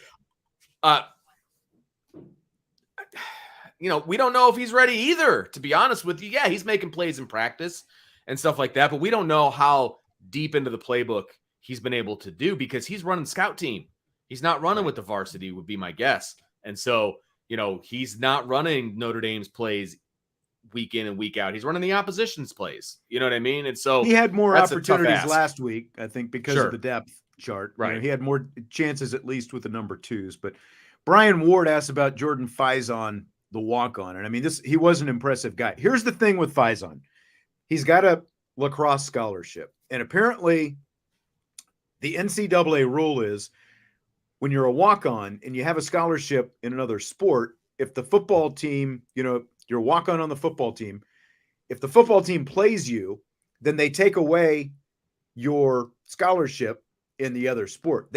We don't know if he's ready either, to be honest with you. Yeah, he's making plays in practice and stuff like that, but we don't know how deep into the playbook he's been able to do because he's running scout team. He's not running with the varsity, would be my guess. And so, he's not running Notre Dame's plays week in and week out. He's running the opposition's plays. You know what I mean? And so he had more opportunities last week, I think, because of the depth chart. Right. He had more chances, at least with the number 2s. But Brian Ward asked about Jordan Faison, the walk-on. And I mean, he was an impressive guy. Here's the thing with Faison. He's got a lacrosse scholarship. And apparently the NCAA rule is when you're a walk-on and you have a scholarship in another sport, if the football team, you're walk-on on the football team, if the football team plays you, then they take away your scholarship in the other sport.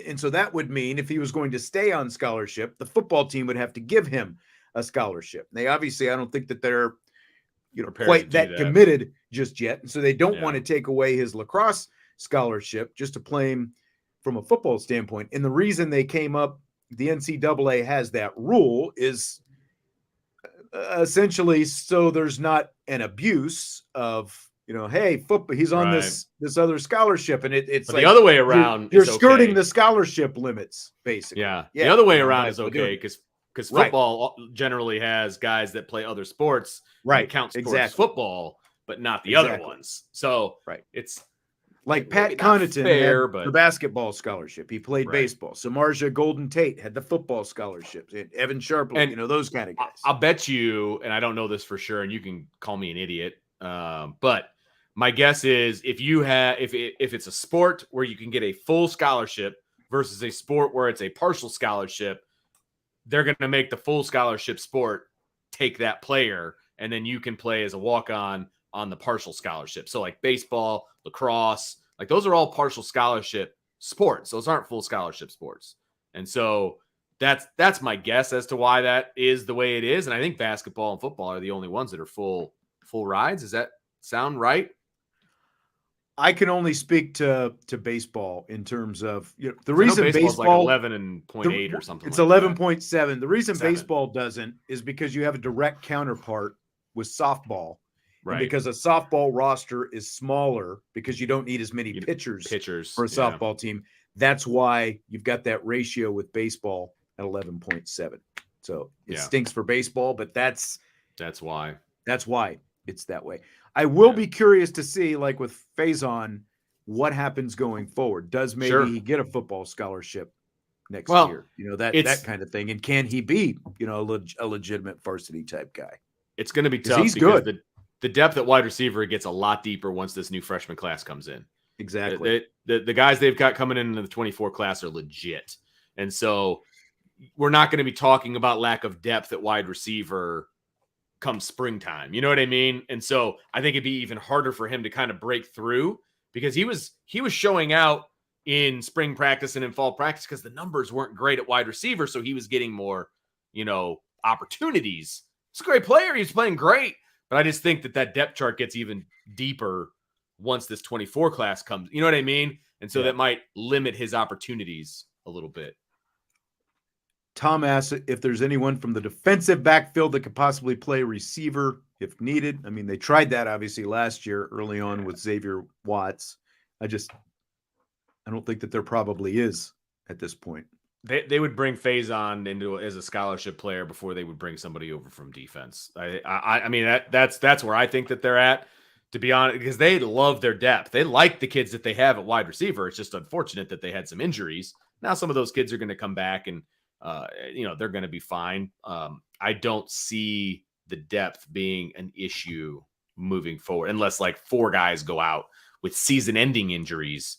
And so that would mean if he was going to stay on scholarship, the football team would have to give him a scholarship. They obviously, I don't think that they're, quite that committed just yet. And so they don't want to take away his lacrosse scholarship just to play him from a football standpoint. And the reason they came up, the NCAA has that rule is essentially so there's not an abuse of, hey, football, he's on this other scholarship, and it's like the other way around. You're skirting the scholarship limits, basically. Yeah. The other way around is okay because football generally has guys that play other sports, right? Count towards football, but not the other ones. So it's like Pat Connaughton had the basketball scholarship. He played baseball. Samarja Golden Tate had the football scholarships. Evan Sharpley, those kind of guys. I'll bet you, and I don't know this for sure, and you can call me an idiot, but my guess is if it's a sport where you can get a full scholarship versus a sport where it's a partial scholarship, they're going to make the full scholarship sport take that player, and then you can play as a walk-on the partial scholarship. So like baseball, lacrosse, Like those are all partial scholarship sports. Those aren't full scholarship sports. And so that's my guess as to why that is the way it is. And I think basketball and football are the only ones that are full rides. Does that sound right? I can only speak to baseball in terms of the reason baseball like 11.8 or something. It's 11.7. The reason baseball doesn't is because you have a direct counterpart with softball, right? And because a softball roster is smaller because you don't need as many pitchers for a softball team. That's why you've got that ratio with baseball at 11.7. So it stinks for baseball, but that's why it's that way. I will be curious to see, like with Faison, what happens going forward. Does maybe he get a football scholarship next year? That kind of thing. And can he be, a legitimate varsity type guy? It's going to be tough. He's good. The depth at wide receiver gets a lot deeper once this new freshman class comes in. Exactly. The guys they've got coming into the 24 class are legit. And so we're not going to be talking about lack of depth at wide receiver come springtime. You know what I mean? And so I think it'd be even harder for him to kind of break through because he was showing out in spring practice and in fall practice because the numbers weren't great at wide receiver. So he was getting more, opportunities. He's a great player. He's playing great. But I just think that depth chart gets even deeper once this 24 class comes. You know what I mean? And so that might limit his opportunities a little bit. Tom asks if there's anyone from the defensive backfield that could possibly play receiver if needed. I mean, they tried that obviously last year early on with Xavier Watts. I don't think that there probably is at this point. They would bring Faison into as a scholarship player before they would bring somebody over from defense. I mean that's where I think that they're at, to be honest, because they love their depth. They like the kids that they have at wide receiver. It's just unfortunate that they had some injuries. Now some of those kids are going to come back and they're going to be fine. I don't see the depth being an issue moving forward, unless like 4 guys go out with season-ending injuries.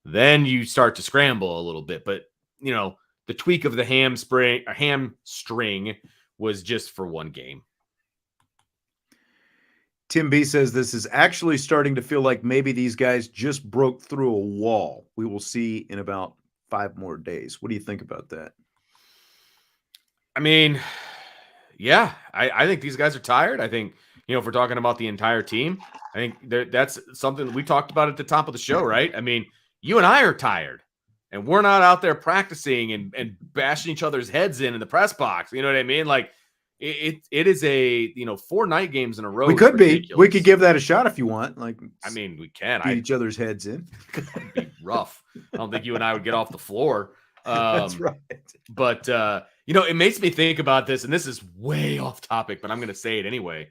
Then you start to scramble a little bit. But the tweak of the hamstring was just for one game. Tim B says this is actually starting to feel like maybe these guys just broke through a wall. We will see in about 5 more days. What do you think about that? I mean, yeah, I think these guys are tired. I think, if we're talking about the entire team, I think that's something we talked about at the top of the show, right? I mean, you and I are tired, and we're not out there practicing and bashing each other's heads in the press box. You know what I mean? Like, it is a 4 night games in a row. We could give that a shot if you want. Like, I mean, we can beat each other's heads in. It'd be rough. I don't think you and I would get off the floor. That's right. But it makes me think about this, and this is way off topic, but I'm going to say it anyway.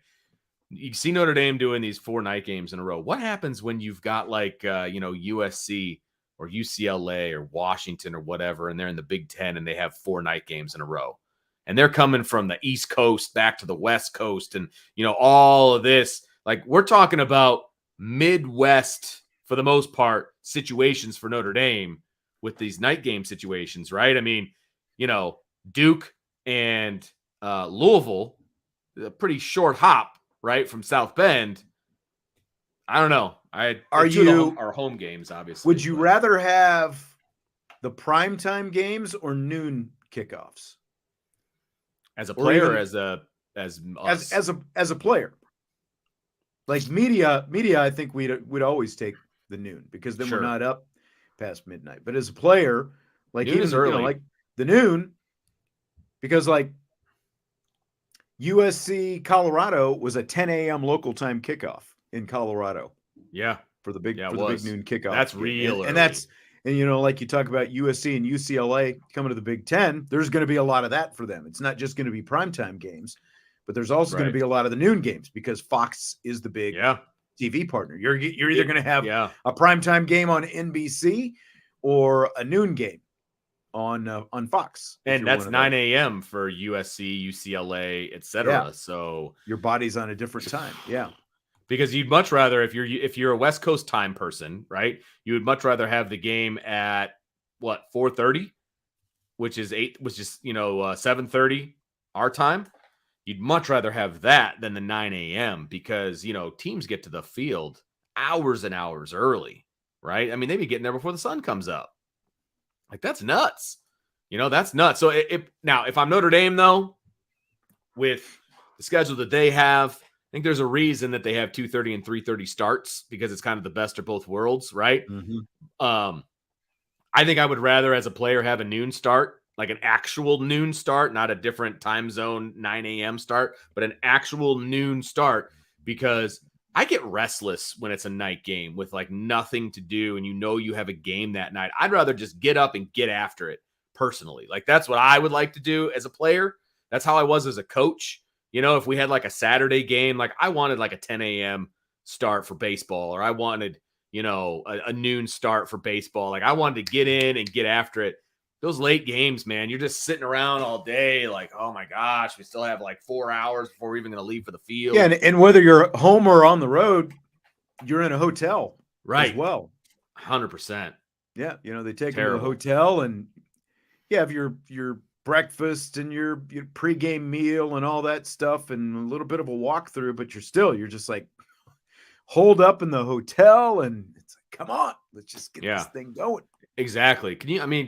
You see Notre Dame doing these 4 night games in a row. What happens when you've got like USC or UCLA or Washington or whatever, and they're in the Big Ten and they have 4 night games in a row, and they're coming from the East Coast back to the West Coast, and all of this? Like, we're talking about Midwest for the most part situations for Notre Dame with these night game situations, right? I mean, Duke and Louisville, a pretty short hop, right, from South Bend. I don't know. Our home games, obviously. Would you rather have the primetime games or noon kickoffs? As a player, or as a player? Like media, I think we'd always take the noon because then we're not up past midnight. But as a player, like noon is early. Like the noon, because like USC Colorado was a 10 a.m. local time kickoff in Colorado. Yeah, for the big noon kickoff. That's real, and like you talk about USC and UCLA coming to the Big Ten. There's going to be a lot of that for them. It's not just going to be primetime games, but there's also going to be a lot of the noon games because Fox is the big TV partner. You're either going to have a primetime game on NBC or a noon game on Fox. And that's 9 a.m. for USC, UCLA, etc. Yeah. So your body's on a different time. Yeah. Because you'd much rather, if you're a West Coast time person, right? You would much rather have the game at 4:30, which is 7:30 our time. You'd much rather have that than the 9 a.m. because teams get to the field hours and hours early. right? I mean, they'd be getting there before the sun comes up. Like, that's nuts. That's nuts. So now, if I'm Notre Dame, though, with the schedule that they have, I think there's a reason that they have 2:30 and 3:30 starts, because it's kind of the best of both worlds, right? Mm-hmm. I think I would rather, as a player, have a noon start, like an actual noon start, not a different time zone 9 a.m. start, but an actual noon start, because I get restless when it's a night game with like nothing to do and you have a game that night. I'd rather just get up and get after it personally. Like, that's what I would like to do as a player. That's how I was as a coach. If we had like a Saturday game, like I wanted like a 10 a.m. start for baseball, or I wanted, a noon start for baseball. Like, I wanted to get in and get after it. Those late games, man, you're just sitting around all day like, oh my gosh, we still have like 4 hours before we're even going to leave for the field. Yeah, and whether you're home or on the road, you're in a hotel as well. 100%. Yeah, they take you to the hotel, and you have your breakfast and your pregame meal and all that stuff, and a little bit of a walkthrough, but you're just like holed up in the hotel, and it's like, come on, let's just get this thing going. Exactly.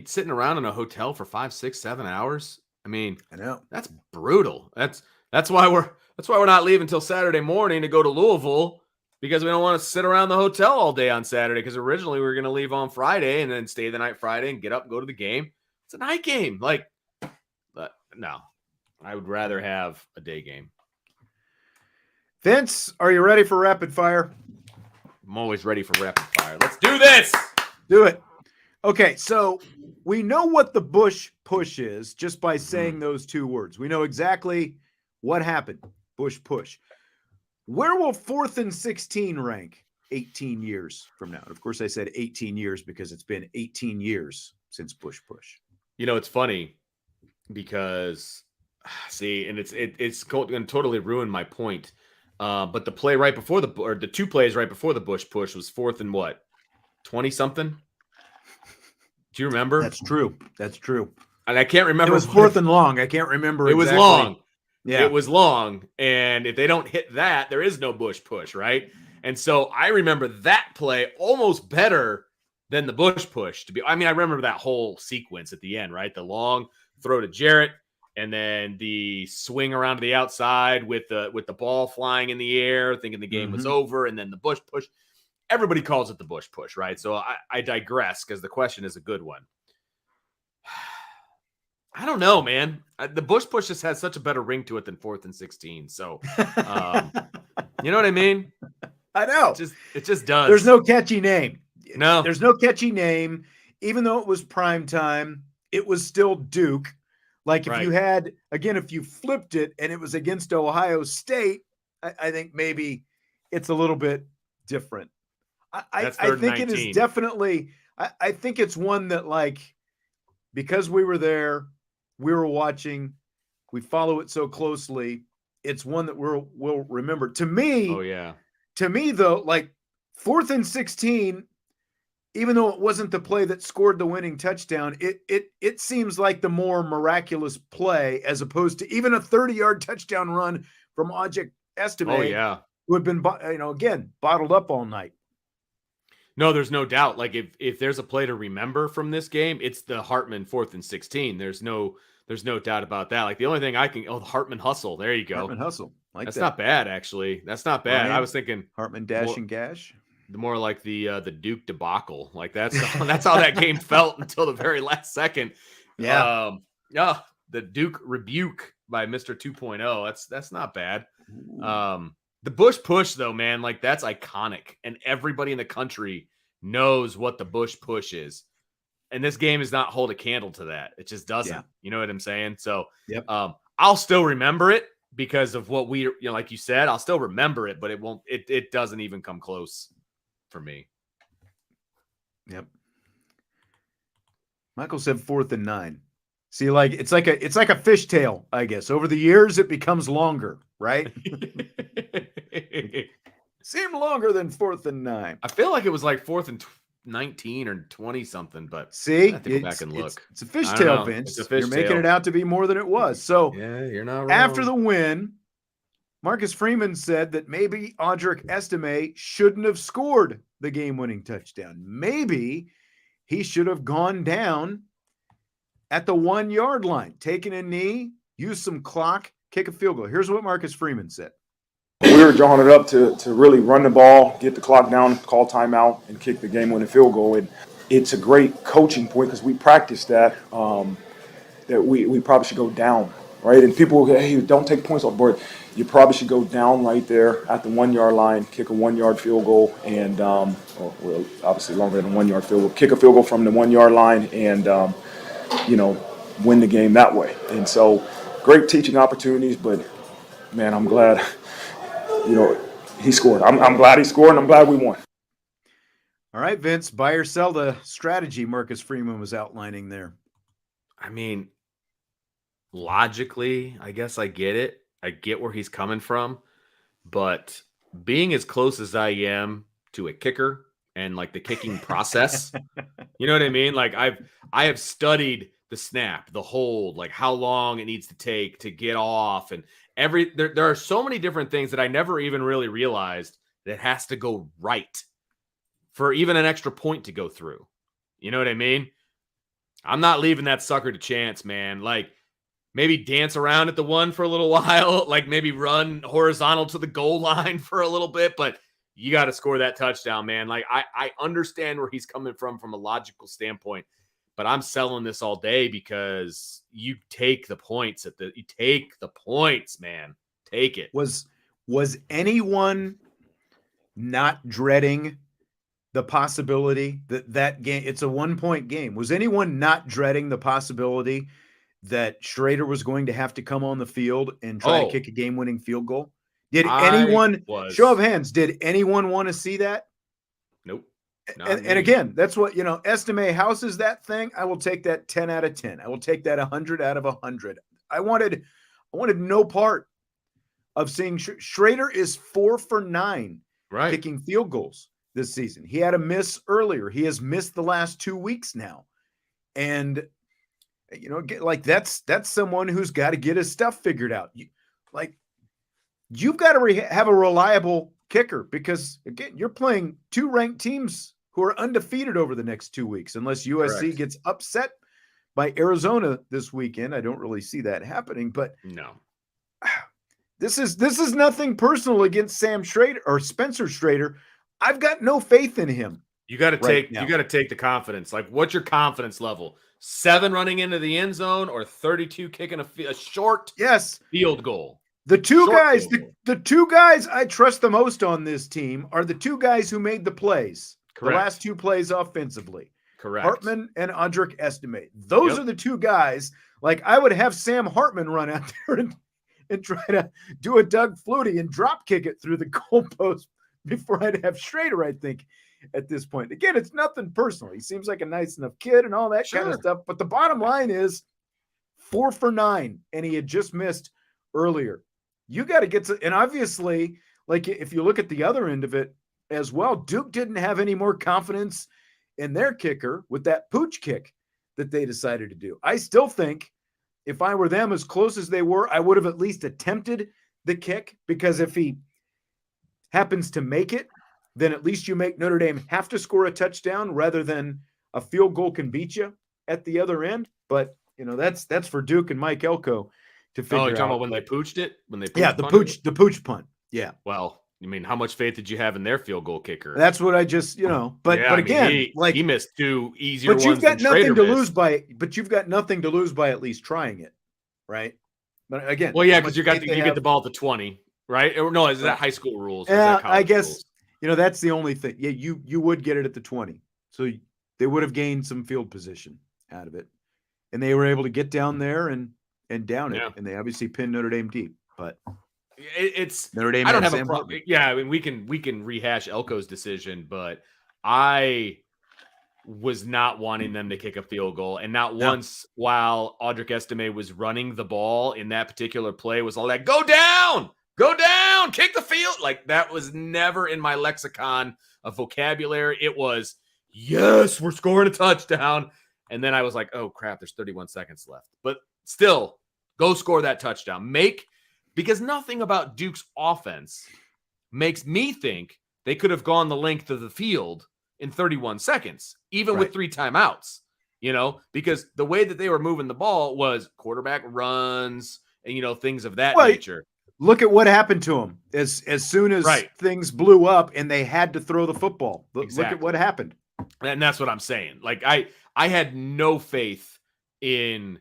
Sitting around in a hotel for 5, 6, 7 hours. I know that's brutal. That's why we're not leaving until Saturday morning to go to Louisville, because we don't want to sit around the hotel all day on Saturday. Because originally we were going to leave on Friday and then stay the night Friday and get up and go to the game. It's a night game. Like, no, I would rather have a day game. Vince, are you ready for rapid fire? I'm always ready for rapid fire. Let's do this. Do it. Okay, so we know what the Bush push is just by saying those two words. We know exactly what happened. Bush push. Where will 4th and 16 rank 18 years from now? And of course, I said 18 years because it's been 18 years since Bush push. It's funny because, and it's going to totally ruin my point. But the play right before the two plays right before the Bush push was 4th and what? 20 something. Do you remember? That's true. And I can't remember. It was 4th and long. I can't remember. It exactly. was long. Yeah. It was long. And if they don't hit that, there is no Bush push, right? And so I remember that play almost better than the Bush push. I remember that whole sequence at the end, right? The long throw to Jarrett, and then the swing around to the outside with the ball flying in the air, thinking the game was over, and then the Bush push. Everybody calls it the Bush push, right? So I digress, because the question is a good one. I don't know, man. The Bush push just has such a better ring to it than 4th and 16. So, you know what I mean? I know. It just does. There's no catchy name. No. There's no catchy name. Even though it was prime time, it was still Duke. Like, if you had, again, if you flipped it and it was against Ohio State, I think maybe it's a little bit different. I think it is definitely, I think it's one that, like, because we were there, we were watching, we follow it so closely, it's one that we'll remember. To me, though, like 4th and 16, even though it wasn't the play that scored the winning touchdown, it seems like the more miraculous play, as opposed to even a 30-yard touchdown run from Ojek Estime. Oh, yeah. Who had been, again, bottled up all night. No, there's no doubt. Like, if there's a play to remember from this game, it's the Hartman 4th and 16. There's no doubt about that. Like, the only thing the Hartman hustle. There you go. Hartman hustle. That's not bad, actually. That's not bad. I was thinking Hartman dash and gash. More like the Duke debacle. Like, that's how that game felt until the very last second. Yeah. The Duke rebuke by Mr. 2.0. That's not bad. The Bush push, though, man, like, that's iconic, and everybody in the country knows what the Bush push is. And this game does not hold a candle to that. It just doesn't. Yeah. You know what I'm saying? So, I'll still remember it because of what like you said, I'll still remember it, but it doesn't even come close for me. Yep. Michael said 4th and 9. See, like, it's like a fishtail, I guess. Over the years, it becomes longer, right? Seemed longer than 4th and 9. I feel like it was like 4th and 19 or 20 something, but see, I have to go back and look. It's a fishtail, Vince. You're making it out to be more than it was. So yeah, you're not wrong. After the win, Marcus Freeman said that maybe Ojek Estime shouldn't have scored the game-winning touchdown. Maybe he should have gone down at the 1 yard line, taken a knee, use some clock, kick a field goal. Here's what Marcus Freeman said. We were drawing it up to really run the ball, get the clock down, call timeout, and kick the game-winning field goal. And it's a great coaching point because we practiced that, that we probably should go down, right? And people, hey, don't take points off board. You probably should go down right there at the 1 yard line, kick a 1 yard field goal, and well, obviously longer than a 1 yard field goal, kick a field goal from the 1 yard line, and win the game that way. And so, great teaching opportunities. But man, I'm glad, he scored. I'm glad he scored, and I'm glad we won. All right, Vince, buy or sell the strategy Marcus Freeman was outlining there. I mean, logically, I guess I get it. I get where he's coming from, but being as close as I am to a kicker and like the kicking process, you know what I mean? Like I have studied the snap, the hold, like how long it needs to take to get off, and there are so many different things that I never even really realized that has to go right for even an extra point to go through. You know what I mean? I'm not leaving that sucker to chance, man. Like, maybe dance around at the 1 for a little while, like maybe run horizontal to the goal line for a little bit, but you got to score that touchdown, man. Like, I understand where he's coming from a logical standpoint, but I'm selling this all day because you take the points you take the points, man. Take it. Was anyone not dreading the possibility that game, it's a 1-point game. Was anyone not dreading the possibility that Schrader was going to have to come on the field and try to kick a game-winning field goal? Did anyone, show of hands, did anyone want to see that? Nope. And again, that's what, Estime houses that thing. I will take that 10 out of 10. I will take that 100 out of 100. I wanted no part of seeing Schrader is 4 for 9 kicking field goals this season. He had a miss earlier. He has missed the last 2 weeks now. And like that's someone who's got to get his stuff figured out. You've got to have a reliable kicker because, again, you're playing 2 ranked teams who are undefeated over the next 2 weeks, unless USC gets upset by Arizona this weekend. I don't really see that happening, but no, this is nothing personal against Sam Schrader or Spencer Schrader. I've got no faith in him. You got to take the confidence. Like, what's your confidence level? 7 running into the end zone or 32 kicking a short field goal? The two guys I trust the most on this team are the 2 guys who made the plays. Correct. The last 2 plays offensively. Correct. Hartman and Audric Estime. Those are the 2 guys. Like, I would have Sam Hartman run out there and try to do a Doug Flutie and drop kick it through the goalpost before I'd have Schrader, I think, at this point. Again, it's nothing personal. He seems like a nice enough kid and all that kind of stuff. But the bottom line is 4 for 9, and he had just missed earlier. You got to get to, and obviously, like, if you look at the other end of it as well, Duke didn't have any more confidence in their kicker with that pooch kick that they decided to do. I still think if I were them, as close as they were, I would have at least attempted the kick, because if he happens to make it, then at least you make Notre Dame have to score a touchdown rather than a field goal can beat you at the other end. But, that's for Duke and Mike Elko to figure out. Oh, you're talking about when they pooched it? The pooch punt. Yeah. Well, I mean, how much faith did you have in their field goal kicker? That's what I just, but again, he missed 2 easier ones. But you've got nothing to lose by. But you've got nothing to lose by at least trying it, right? But again, well, yeah, because you get the ball at the 20, right? Or no, is that high school rules? Yeah, I guess rules? That's the only thing. Yeah, you would get it at the 20, so they would have gained some field position out of it, and they were able to get down there and down it, and they obviously pinned Notre Dame deep, but. It's Notre Dame. I don't have a problem. Yeah, I mean, we can rehash Elko's decision, but I was not wanting them to kick a field goal, and not once while Audric Estime was running the ball in that particular play was all that go down, kick the field. Like, that was never in my lexicon of vocabulary. It was, yes, we're scoring a touchdown, and then I was like, oh crap, there's 31 seconds left, but still, go score that touchdown. Because nothing about Duke's offense makes me think they could have gone the length of the field in 31 seconds, even with 3 timeouts, because the way that they were moving the ball was quarterback runs and, things of that nature. Look at what happened to them as soon as things blew up and they had to throw the football. Look at what happened. And that's what I'm saying. Like, I had no faith in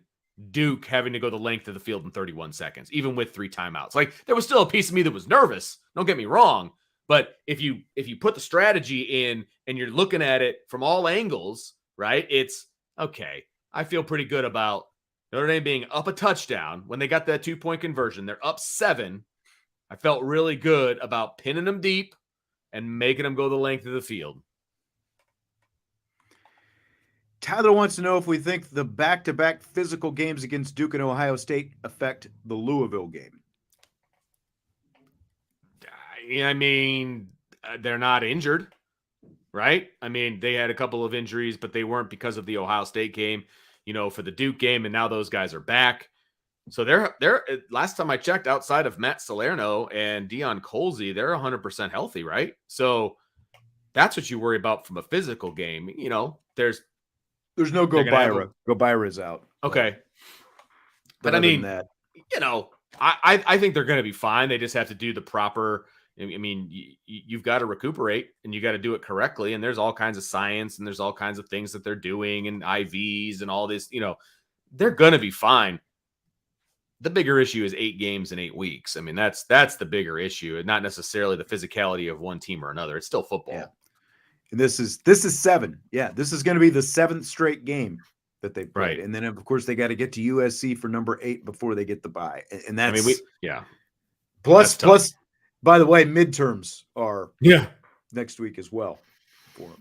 Duke having to go the length of the field in 31 seconds, even with 3 timeouts. Like, there was still a piece of me that was nervous. Don't get me wrong. But if you put the strategy in and you're looking at it from all angles, right, it's okay. I feel pretty good about Notre Dame being up a touchdown when they got that 2-point conversion. They're up 7. I felt really good about pinning them deep and making them go the length of the field. Tyler wants to know if we think the back-to-back physical games against Duke and Ohio State affect the Louisville game. I mean, they're not injured, right? I mean, they had a couple of injuries, but they weren't because of the Ohio State game, for the Duke game, and now those guys are back. So they're last time I checked, outside of Matt Salerno and Deion Colsey, they're 100% healthy, right? So that's what you worry about from a physical game. There's no Gobira. Gobira's out. Okay. But I mean, I think they're going to be fine. They just have to do the proper. I mean, you've got to recuperate and you got to do it correctly. And there's all kinds of science and there's all kinds of things that they're doing and IVs and all this, they're going to be fine. The bigger issue is 8 games in 8 weeks. I mean, that's the bigger issue, and not necessarily the physicality of one team or another. It's still football. Yeah. And this is 7. Yeah. This is going to be the 7th straight game that they played. Right. And then of course they got to get to USC for number 8 before they get the bye. And that's, plus, by the way, midterms are next week as well.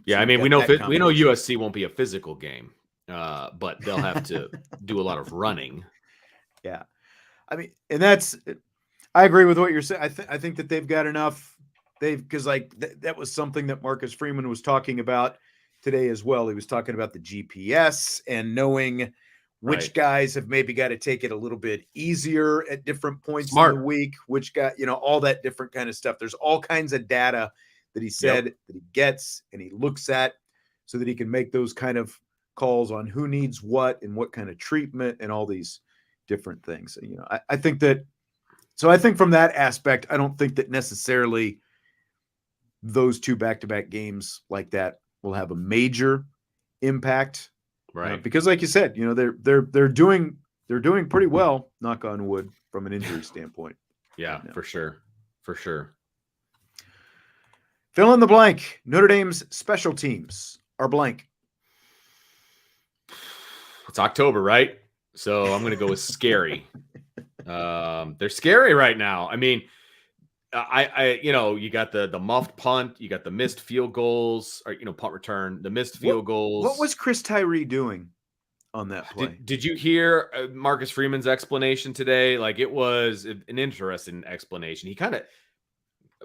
Yeah, I mean, we know USC won't be a physical game, but they'll have to do a lot of running. Yeah, I mean, and I agree with what you're saying. I think that they've got enough. Because that was something that Marcus Freeman was talking about today as well. He was talking about the GPS and knowing which guys have maybe got to take it a little bit easier at different points in the week, which guy, all that different kind of stuff. There's all kinds of data that he said that he gets and he looks at so that he can make those kind of calls on who needs what and what kind of treatment and all these different things. I think that, so I think from that aspect, I don't think that necessarily those 2 back-to-back games like that will have a major impact. Right. Because like you said, they're doing pretty well, knock on wood, from an injury standpoint. Yeah, for sure. For sure. Fill in the blank. Notre Dame's special teams are blank. It's October, right? So I'm going to go with scary. They're scary right now. I mean, you got the muffed punt, you got the missed field goals, or punt return, the missed field goals. What was Chris Tyree doing on that play? Did you hear Marcus Freeman's explanation today? Like, it was an interesting explanation. He kind of,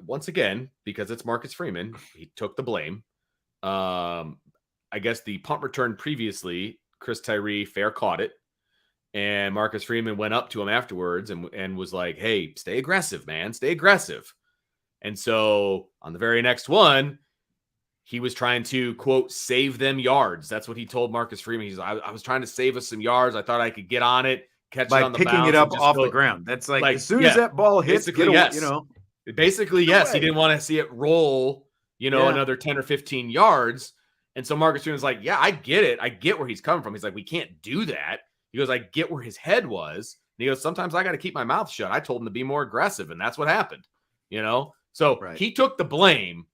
once again, because it's Marcus Freeman, he took the blame. I guess the punt return previously, Chris Tyree fair caught it. And Marcus Freeman went up to him afterwards and was like, hey, stay aggressive, man. Stay aggressive. And so on the very next one, he was trying to, quote, save them yards. That's what he told Marcus Freeman. I was trying to save us some yards. I thought I could get on it, catch it on the bounce. By picking it up off the ground. That's like as soon as that ball hits, basically, Basically, yes. He didn't want to see it roll, another 10 or 15 yards. And so Marcus Freeman's like, yeah, I get it. I get where he's coming from. He's like, we can't do that. He goes, I get where his head was. And he goes, sometimes I got to keep my mouth shut. I told him to be more aggressive, and that's what happened, So he took the blame,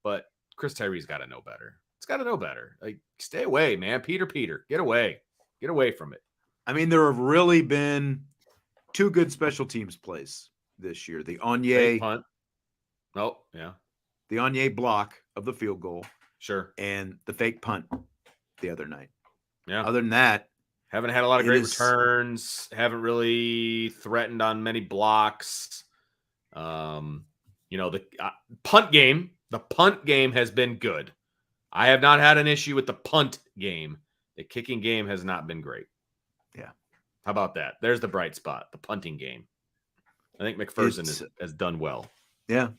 but Chris Tyree's got to know better. It's got to know better. Like, stay away, man. Peter, get away. Get away from it. I mean, there have really been 2 good special teams plays this year. The Onyé punt. Oh, yeah. The Onyé block of the field goal. Sure. And the fake punt the other night. Yeah. Other than that, haven't had a lot of great returns. Haven't really threatened on many blocks. The punt game. The punt game has been good. I have not had an issue with the punt game. The kicking game has not been great. Yeah. How about that? There's the bright spot. The punting game. I think McPherson has done well. Yeah.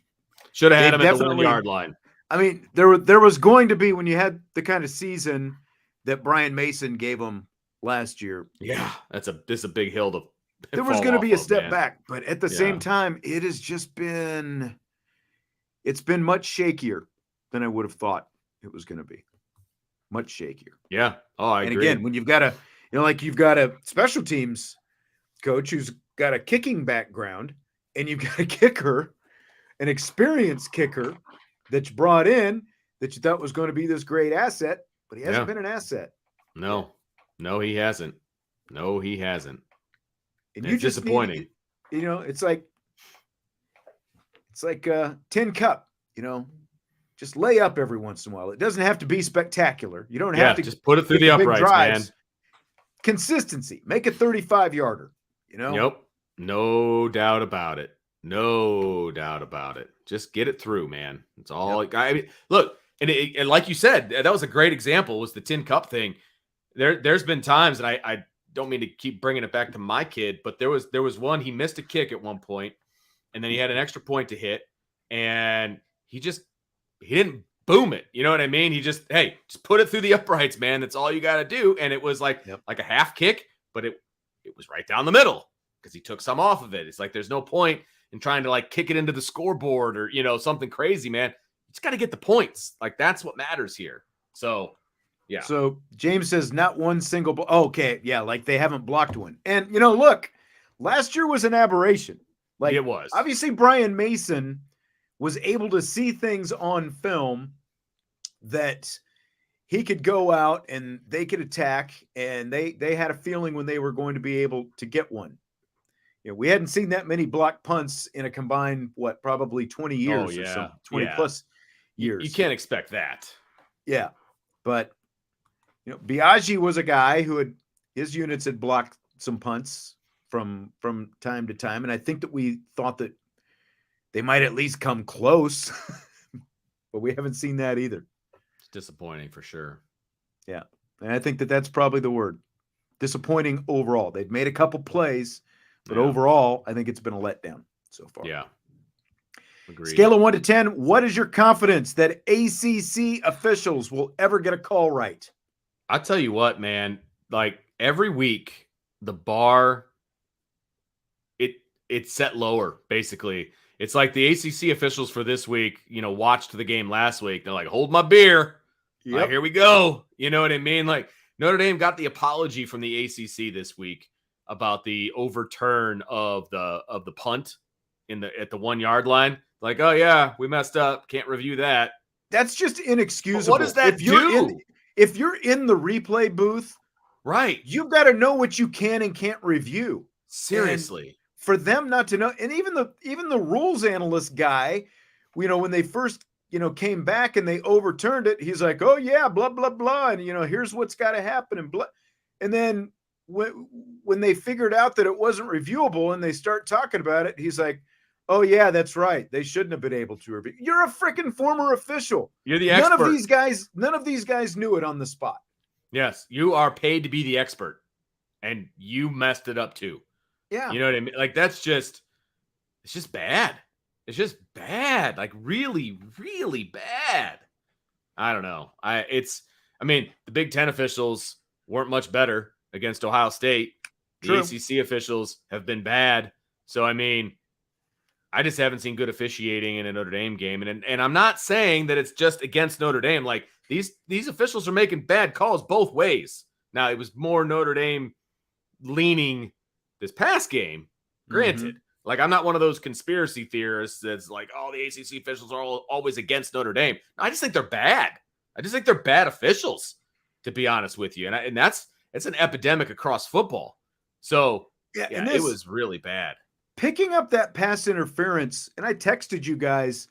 Should have had him at the 1 yard line. I mean, there was going to be, when you had the kind of season that Brian Mason gave him last year. Yeah, this is a big hill to. There was going to be a step back, but at the same time, it has just been. It's been much shakier than I would have thought it was going to be. Much shakier. Yeah. Oh, I agree. And again, when you've got you've got a special teams coach who's got a kicking background, and you've got a kicker, an experienced kicker that you brought in that you thought was going to be this great asset, but he hasn't been an asset. No, he hasn't. No, he hasn't. And you just disappointing. It's like tin cup, just lay up every once in a while. It doesn't have to be spectacular. You don't have to just put it through the uprights, man. Consistency. Make a 35-yarder, Yep. No doubt about it. No doubt about it. Just get it through, man. It's all. Yep. I mean, look, and like you said, that was a great example. Was the tin cup thing? There's been times, and I don't mean to keep bringing it back to my kid, but there was one, he missed a kick at one point, and then he had an extra point to hit, and he didn't boom it. You know what I mean? He just put it through the uprights, man. That's all you got to do. And it was like a half kick, but it was right down the middle because he took some off of it. It's like there's no point in trying to like kick it into the scoreboard or something crazy, man. You just got to get the points. Like that's what matters here. So. Yeah. So James says not one single. Okay. Yeah. Like they haven't blocked one. And, look, last year was an aberration. Like it was. Obviously, Brian Mason was able to see things on film that he could go out and they could attack. And they had a feeling when they were going to be able to get one. We hadn't seen that many block punts in a combined, probably 20 years or something, 20 plus years. You can't expect that. Yeah. But, Biaggi was a guy who his units had blocked some punts from time to time. And I think that we thought that they might at least come close, but we haven't seen that either. It's disappointing for sure. Yeah. And I think that that's probably the word. Disappointing overall. They've made a couple plays, but overall, I think it's been a letdown so far. Yeah. Agreed. Scale of 1 to 10, what is your confidence that ACC officials will ever get a call right? I'll tell you what, man, like every week, the bar, it's set lower, basically. It's like the ACC officials for this week, watched the game last week. They're like, hold my beer. Yep. Like, here we go. You know what I mean? Like Notre Dame got the apology from the ACC this week about the overturn of the punt at the 1 yard line. Like, oh yeah, we messed up. Can't review that. That's just inexcusable. But what does that do? If you're in the replay booth, right, you've got to know what you can and can't review. Seriously. And for them not to know, and even the rules analyst guy, when they first, came back and they overturned it, he's like, oh yeah, blah, blah, blah. And, here's what's got to happen. And blah. And then when they figured out that it wasn't reviewable and they start talking about it, he's like, oh yeah, that's right. They shouldn't have been able to review. You're a freaking former official. You're the expert. None of these guys knew it on the spot. Yes, you are paid to be the expert, and you messed it up too. Yeah, you know what I mean. Like it's just bad. It's just bad. Like really, really bad. I don't know. The Big Ten officials weren't much better against Ohio State. The True. ACC officials have been bad. So I just haven't seen good officiating in a Notre Dame game. And I'm not saying that it's just against Notre Dame. Like these officials are making bad calls both ways. Now, it was more Notre Dame leaning this past game, granted. Mm-hmm. Like, I'm not one of those conspiracy theorists that's like, oh, the ACC officials are always against Notre Dame. No, I just think they're bad. I just think they're bad officials, to be honest with you. And it's an epidemic across football. So, it was really bad. Picking up that pass interference, and I texted you guys,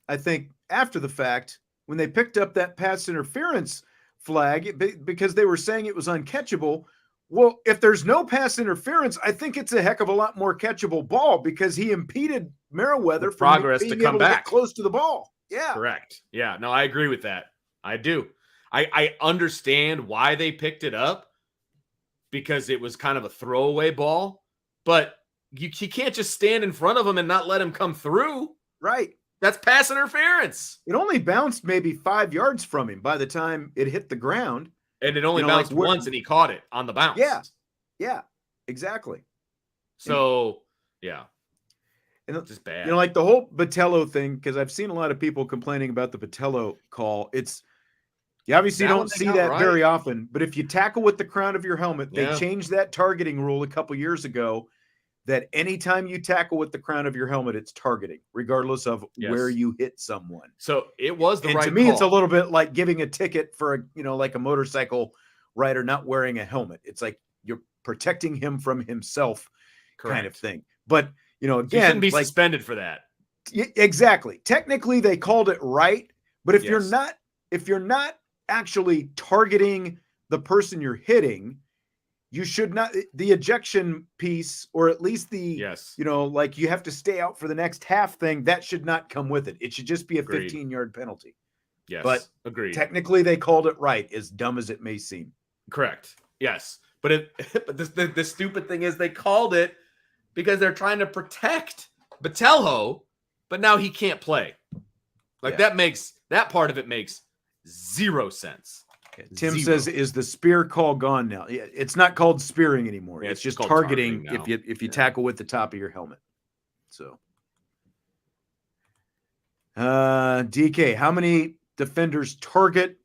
I think, after the fact, when they picked up that pass interference flag, because they were saying it was uncatchable. Well, if there's no pass interference, I think it's a heck of a lot more catchable ball because he impeded Merriweather from progress being to come able back to get close to the ball. Yeah. Correct. Yeah. No, I agree with that. I do. I understand why they picked it up because it was kind of a throwaway ball, but you can't just stand in front of him and not let him come through. Right. That's pass interference. It only bounced maybe 5 yards from him by the time it hit the ground. And it only bounced once, and he caught it on the bounce. Yeah, exactly. So, yeah. And just bad. You know, like the whole Botello thing, because I've seen a lot of people complaining about the Botello call. You obviously don't see that very often, but if you tackle with the crown of your helmet, they changed that targeting rule a couple years ago that anytime you tackle with the crown of your helmet, it's targeting, regardless of where you hit someone. So it was the right to me, call. It's a little bit like giving a ticket for like a motorcycle rider not wearing a helmet. It's like you're protecting him from himself, kind of thing. But again, you shouldn't be suspended for that. Exactly. Technically, they called it right, but if you're not actually targeting the person you're hitting, you should not. The ejection piece, or at least the like you have to stay out for the next half thing, that should not come with it. It should just be a 15-yard penalty. Yes, but agreed. Technically, they called it right, as dumb as it may seem. Correct. Yes, but the stupid thing is they called it because they're trying to protect Botelho, but now he can't play. That part of it makes zero sense. Tim says, "Is the spear call gone now?" It's not called spearing anymore. It's just targeting if you tackle with the top of your helmet. So, DK, how many defenders target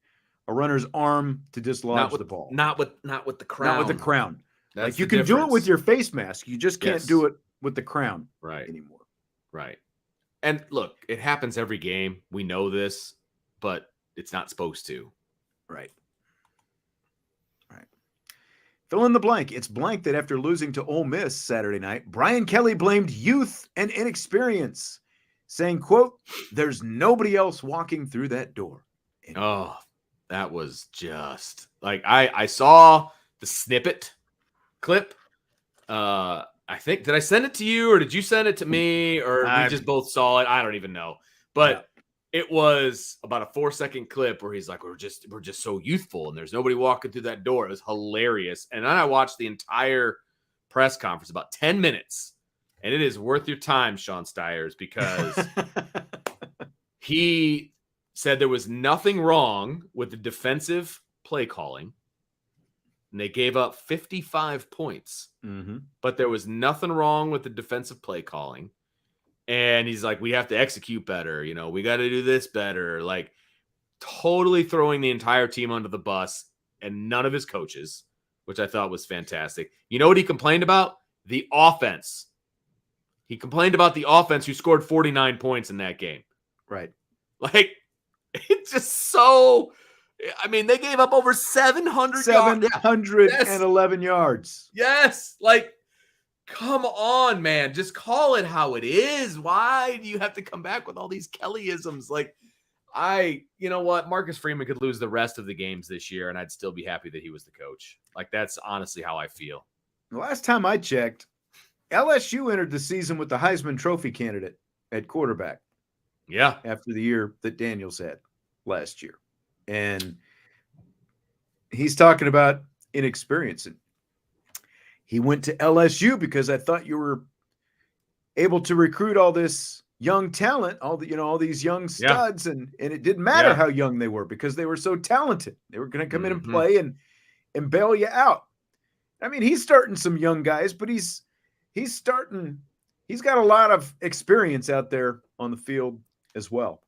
a runner's arm to dislodge the ball? Not with the crown. Not with the crown. That's like you can do it with your face mask. You just can't do it with the crown anymore. Right. And look, it happens every game. We know this, but it's not supposed to. Right. Fill in the blank. It's blank that after losing to Ole Miss Saturday night, Brian Kelly blamed youth and inexperience, saying, quote, "There's nobody else walking through that door." Oh, that was just like I saw the snippet clip. I think, did I send it to you or did you send it to me, or we just both saw it? I don't even know. But it was about a 4-second clip where he's like, we're just so youthful and there's nobody walking through that door. It was hilarious. And then I watched the entire press conference, about 10 minutes. And it is worth your time, Sean Stiers, because he said there was nothing wrong with the defensive play calling. And they gave up 55 points. Mm-hmm. But there was nothing wrong with the defensive play calling. And he's like, we have to execute better. We got to do this better. Like, totally throwing the entire team under the bus and none of his coaches, which I thought was fantastic. You know what he complained about? The offense. He complained about the offense who scored 49 points in that game. Right. Like, it's just so... I mean, they gave up over 711 yards. Yes. Like, come on, man. Just call it how it is. Why do you have to come back with all these Kellyisms? Like, you know what? Marcus Freeman could lose the rest of the games this year, and I'd still be happy that he was the coach. Like, that's honestly how I feel. The last time I checked, LSU entered the season with the Heisman Trophy candidate at quarterback. Yeah. After the year that Daniels had last year. And he's talking about inexperience. And he went to LSU because I thought you were able to recruit all this young talent, all these young studs, and it didn't matter how young they were because they were so talented. They were going to come in and play and bail you out. I mean, he's starting some young guys, but he's got a lot of experience out there on the field as well.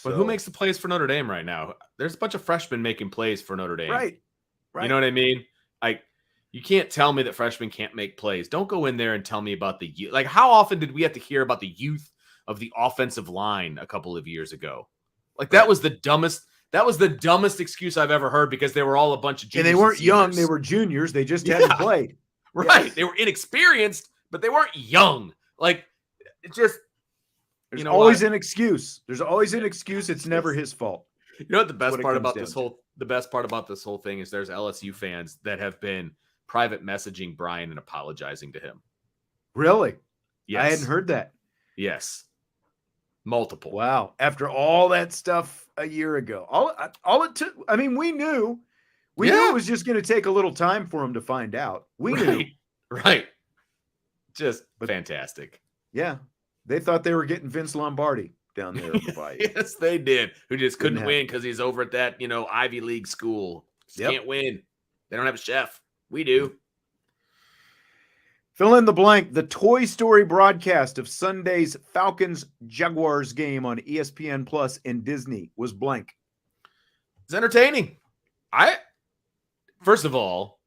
But who makes the plays for Notre Dame right now? There's a bunch of freshmen making plays for Notre Dame. Right. You know what I mean? Like, you can't tell me that freshmen can't make plays. Don't go in there and tell me about the youth. Like, how often did we have to hear about the youth of the offensive line a couple of years ago? Like, that was the dumbest excuse I've ever heard, because they were all a bunch of juniors. And they weren't young. They were juniors. They just hadn't played. Right. Yes. They were inexperienced, but they weren't young. Like, it just... There's always an excuse. There's always an excuse. It's never his fault. You know what the best part about this whole thing is? There's LSU fans that have been private messaging Brian and apologizing to him. Really? Yes. I hadn't heard that. Yes. Multiple. Wow. After all that stuff a year ago. All it took, I mean, we knew it was just going to take a little time for him to find out. We knew. Right. Just fantastic. Yeah. They thought they were getting Vince Lombardi. down there in the Bayou. Yes, they did. Who just couldn't win because he's over at that, Ivy League school. Just can't win. They don't have a chef. We do. Fill in the blank. The Toy Story broadcast of Sunday's Falcons-Jaguars game on ESPN Plus and Disney was blank. It's entertaining. First of all,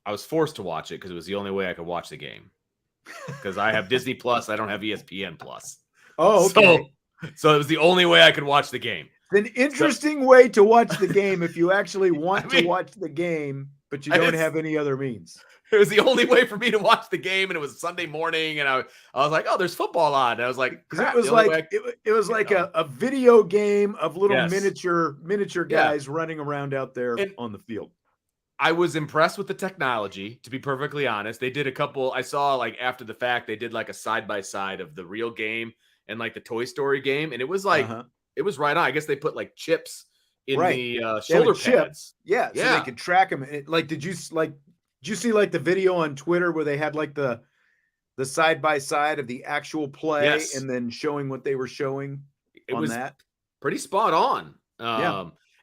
I was forced to watch it because it was the only way I could watch the game. Because I have Disney Plus, I don't have ESPN Plus. Oh, okay. So it was the only way I could watch the game. It's an interesting way to watch the game if you actually want to watch the game, but you don't have any other means. It was the only way for me to watch the game, and it was Sunday morning, and I was like, "Oh, there's football on." And I was like, "Crap!" It was like a video game of little miniature guys running around out there on the field. I was impressed with the technology, to be perfectly honest. They did a couple. I saw after the fact, they did a side by side of the real game and the Toy Story game, and it was it was right on. I guess they put chips in the shoulder pads. So they could track them. Did you see the video on Twitter where they had the side by side of the actual play and then showing what they were showing? It was pretty spot on.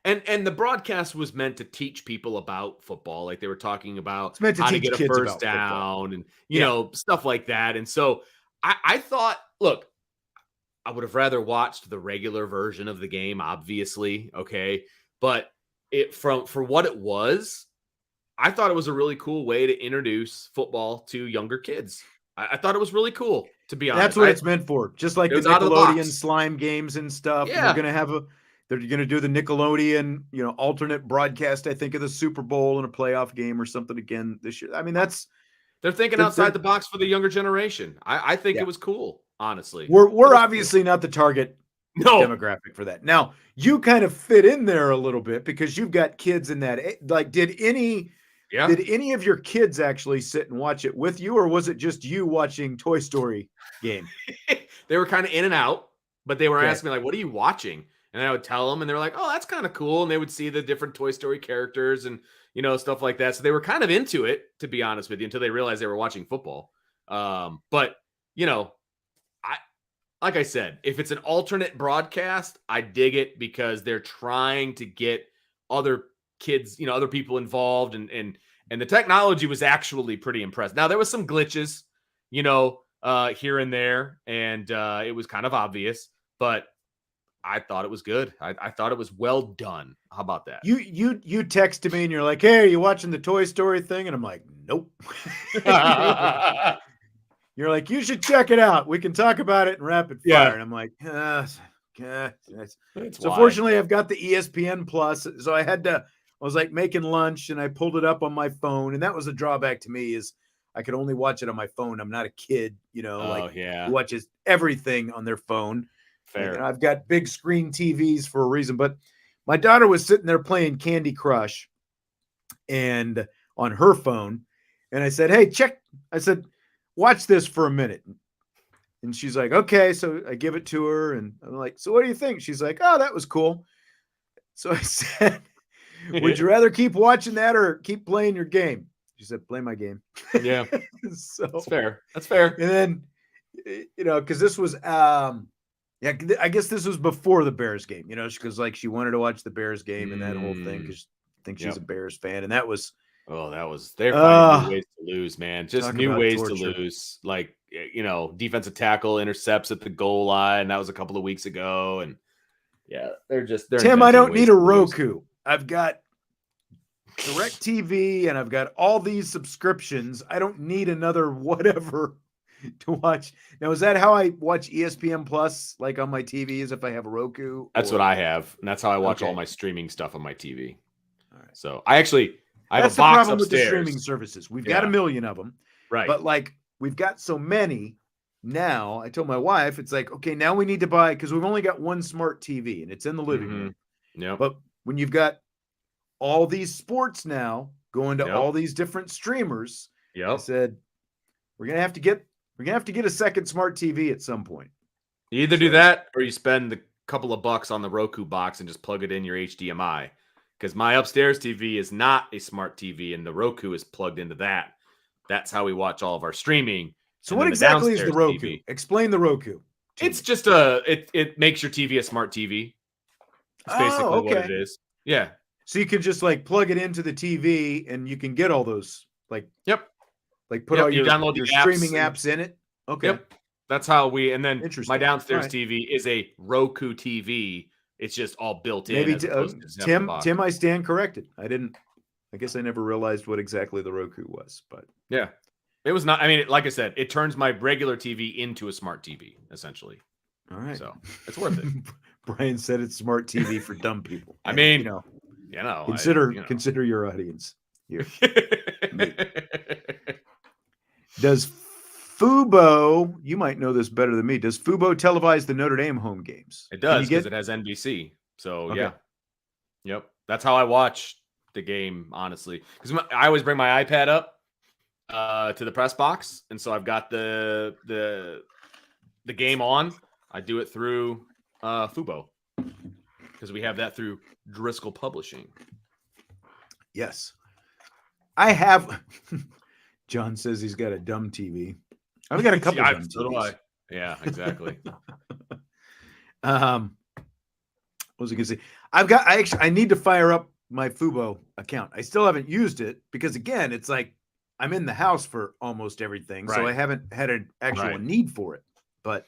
And the broadcast was meant to teach people about football. They were talking about how to get a first down and stuff like that. And so I thought, look, I would have rather watched the regular version of the game, obviously. Okay. But for what it was, I thought it was a really cool way to introduce football to younger kids. I thought it was really cool, to be honest. That's what it's meant for. Just like the Nickelodeon slime games and stuff. Yeah. They're going to do the Nickelodeon, alternate broadcast, I think, of the Super Bowl and a playoff game or something again this year. I mean, they're thinking outside the box for the younger generation. I think it was cool, honestly. We're obviously not the target demographic for that. Now, you kind of fit in there a little bit because you've got kids in that. Did any of your kids actually sit and watch it with you, or was it just you watching Toy Story game? They were kind of in and out, but they were asking me, what are you watching? And I would tell them, and they were like, "Oh, that's kind of cool." And they would see the different Toy Story characters and stuff like that. So they were kind of into it, to be honest with you, until they realized they were watching football. But like I said, if it's an alternate broadcast, I dig it because they're trying to get other kids, other people involved, and the technology was actually pretty impressive. Now there was some glitches, here and there, and it was kind of obvious, but I thought it was good. I thought it was well done. How about that? You texted me and you're like, "Hey, are you watching the Toy Story thing?" And I'm like, "Nope." You're like, "You should check it out. We can talk about it in rapid fire." And I'm like, So fortunately, I've got the ESPN Plus. So I was making lunch and I pulled it up on my phone. And that was a drawback to me is I could only watch it on my phone. I'm not a kid, who watches everything on their phone. Fair. I've got big screen TVs for a reason, but my daughter was sitting there playing Candy Crush and on her phone. And I said, "Hey, watch this for a minute." And she's like, "Okay." So I give it to her and I'm like, "So what do you think?" She's like, "Oh, that was cool." So I said, "Would you rather keep watching that or keep playing your game?" She said, "Play my game." Yeah. So that's fair. That's fair. And then, because this was, I guess this was before the Bears game, because she wanted to watch the Bears game and that whole thing because I think she's a Bears fan. And that was, they're finding new ways to lose, man. Just new ways torture. To lose. Defensive tackle intercepts at the goal line. That was a couple of weeks ago. And they're Tim, I don't need a Roku. I've got DirecTV and I've got all these subscriptions. I don't need another whatever to watch. Now, is that how I watch ESPN Plus, on my TV, is if I have a Roku? That's what I have. And that's how I watch all my streaming stuff on my TV. All right. So I have that's a box the problem upstairs. With the streaming services. We've got a million of them. Right. But we've got so many now. I told my wife, it's okay, now we need to buy, because we've only got one smart TV and it's in the living room. Yeah. But when you've got all these sports now going to all these different streamers, I said, we're gonna have to get a second smart TV at some point. You either do that or you spend the couple of bucks on the Roku box and just plug it in your HDMI. Because my upstairs TV is not a smart TV and the Roku is plugged into that. That's how we watch all of our streaming. So what exactly is the Roku? TV. Explain the Roku. It's just it makes your TV a smart TV. It's basically what it is. Yeah. So you can just like plug it into the TV and you can get all those like put all your streaming apps in it. Okay. Yep. That's how and then my downstairs TV is a Roku TV. It's just all built in. Maybe Tim, I stand corrected. I guess I never realized what exactly the Roku was, but yeah, it was not. I mean, like I said, it turns my regular TV into a smart TV, essentially. All right. So it's worth it. Brian said it's smart TV for dumb people. I mean, consider your audience here. Does Fubo, you might know this better than me. Does Fubo televise the Notre Dame home games? It does because it has NBC. So yeah. Yep. That's how I watch the game, honestly. Because I always bring my iPad up to the press box. And so I've got the game on. I do it through Fubo. Because we have that through Driscoll Publishing. Yes. I have John says he's got a dumb TV. I've got a couple of dumb TVs. So do I. Yeah, exactly. What was I gonna say? I need to fire up my Fubo account. I still haven't used it because again, it's like I'm in the house for almost everything, so I haven't had an actual need for it. But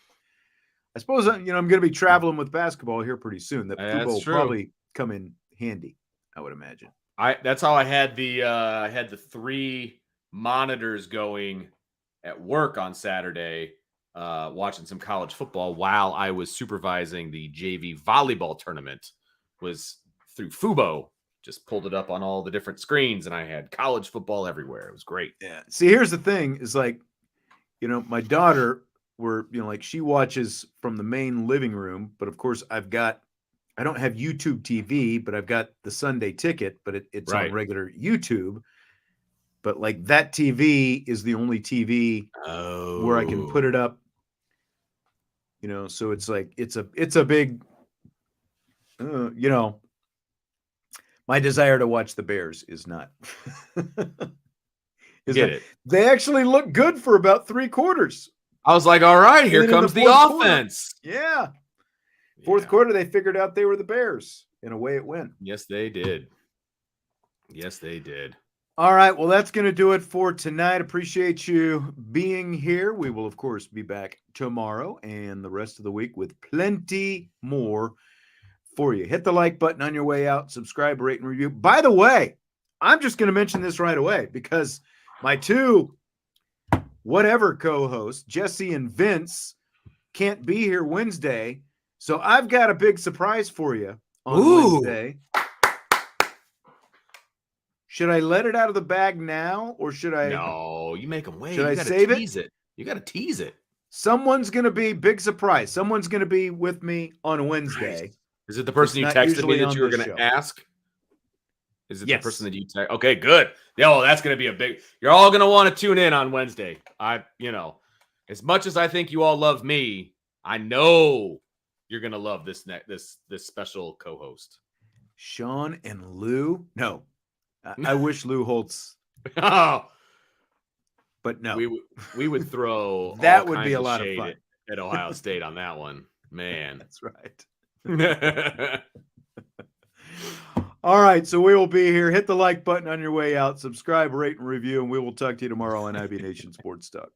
I suppose I'm going to be traveling with basketball here pretty soon. That Fubo will probably come in handy, I would imagine. That's how I had the 3 monitors going at work on Saturday, watching some college football while I was supervising the JV volleyball tournament. Was through Fubo. Just pulled it up on all the different screens, and I had college football everywhere. It was great. Yeah. See, here's the thing: is like, my daughter, she watches from the main living room, but of course, I don't have YouTube TV, but I've got the Sunday Ticket, but it's on regular YouTube. But like that TV is the only TV where I can put it up. So it's like it's a big, my desire to watch the Bears is not. They actually look good for about 3 quarters. I was like, all right, here comes the offense. Quarter, yeah. Fourth quarter, they figured out they were the Bears. And away it went. Yes, they did. Yes, they did. All right. Well, that's going to do it for tonight. Appreciate you being here. We will, of course, be back tomorrow and the rest of the week with plenty more for you. Hit the like button on your way out. Subscribe, rate, and review. By the way, I'm just going to mention this right away because my 2 whatever co-hosts, Jesse and Vince, can't be here Wednesday. So I've got a big surprise for you on Wednesday. Should I let it out of the bag now or should I? No, you make them wait. Should I save it? You got to tease it. Someone's going to be big surprise. Someone's going to be with me on Wednesday. Nice. Is it the person you texted me that you were going to ask? Is it the person that you text? Okay, good. Yeah, that's going to be a big. You're all going to want to tune in on Wednesday. As much as I think you all love me, I know you're going to love this special co-host. Sean and Lou. No, I wish Lou Holtz. Oh, but no, we would throw that would be a lot of fun at Ohio State on that one, man. That's right. All right, so we will be here. Hit the like button on your way out. Subscribe, rate, and review, and we will talk to you tomorrow on IB Nation Sports Talk.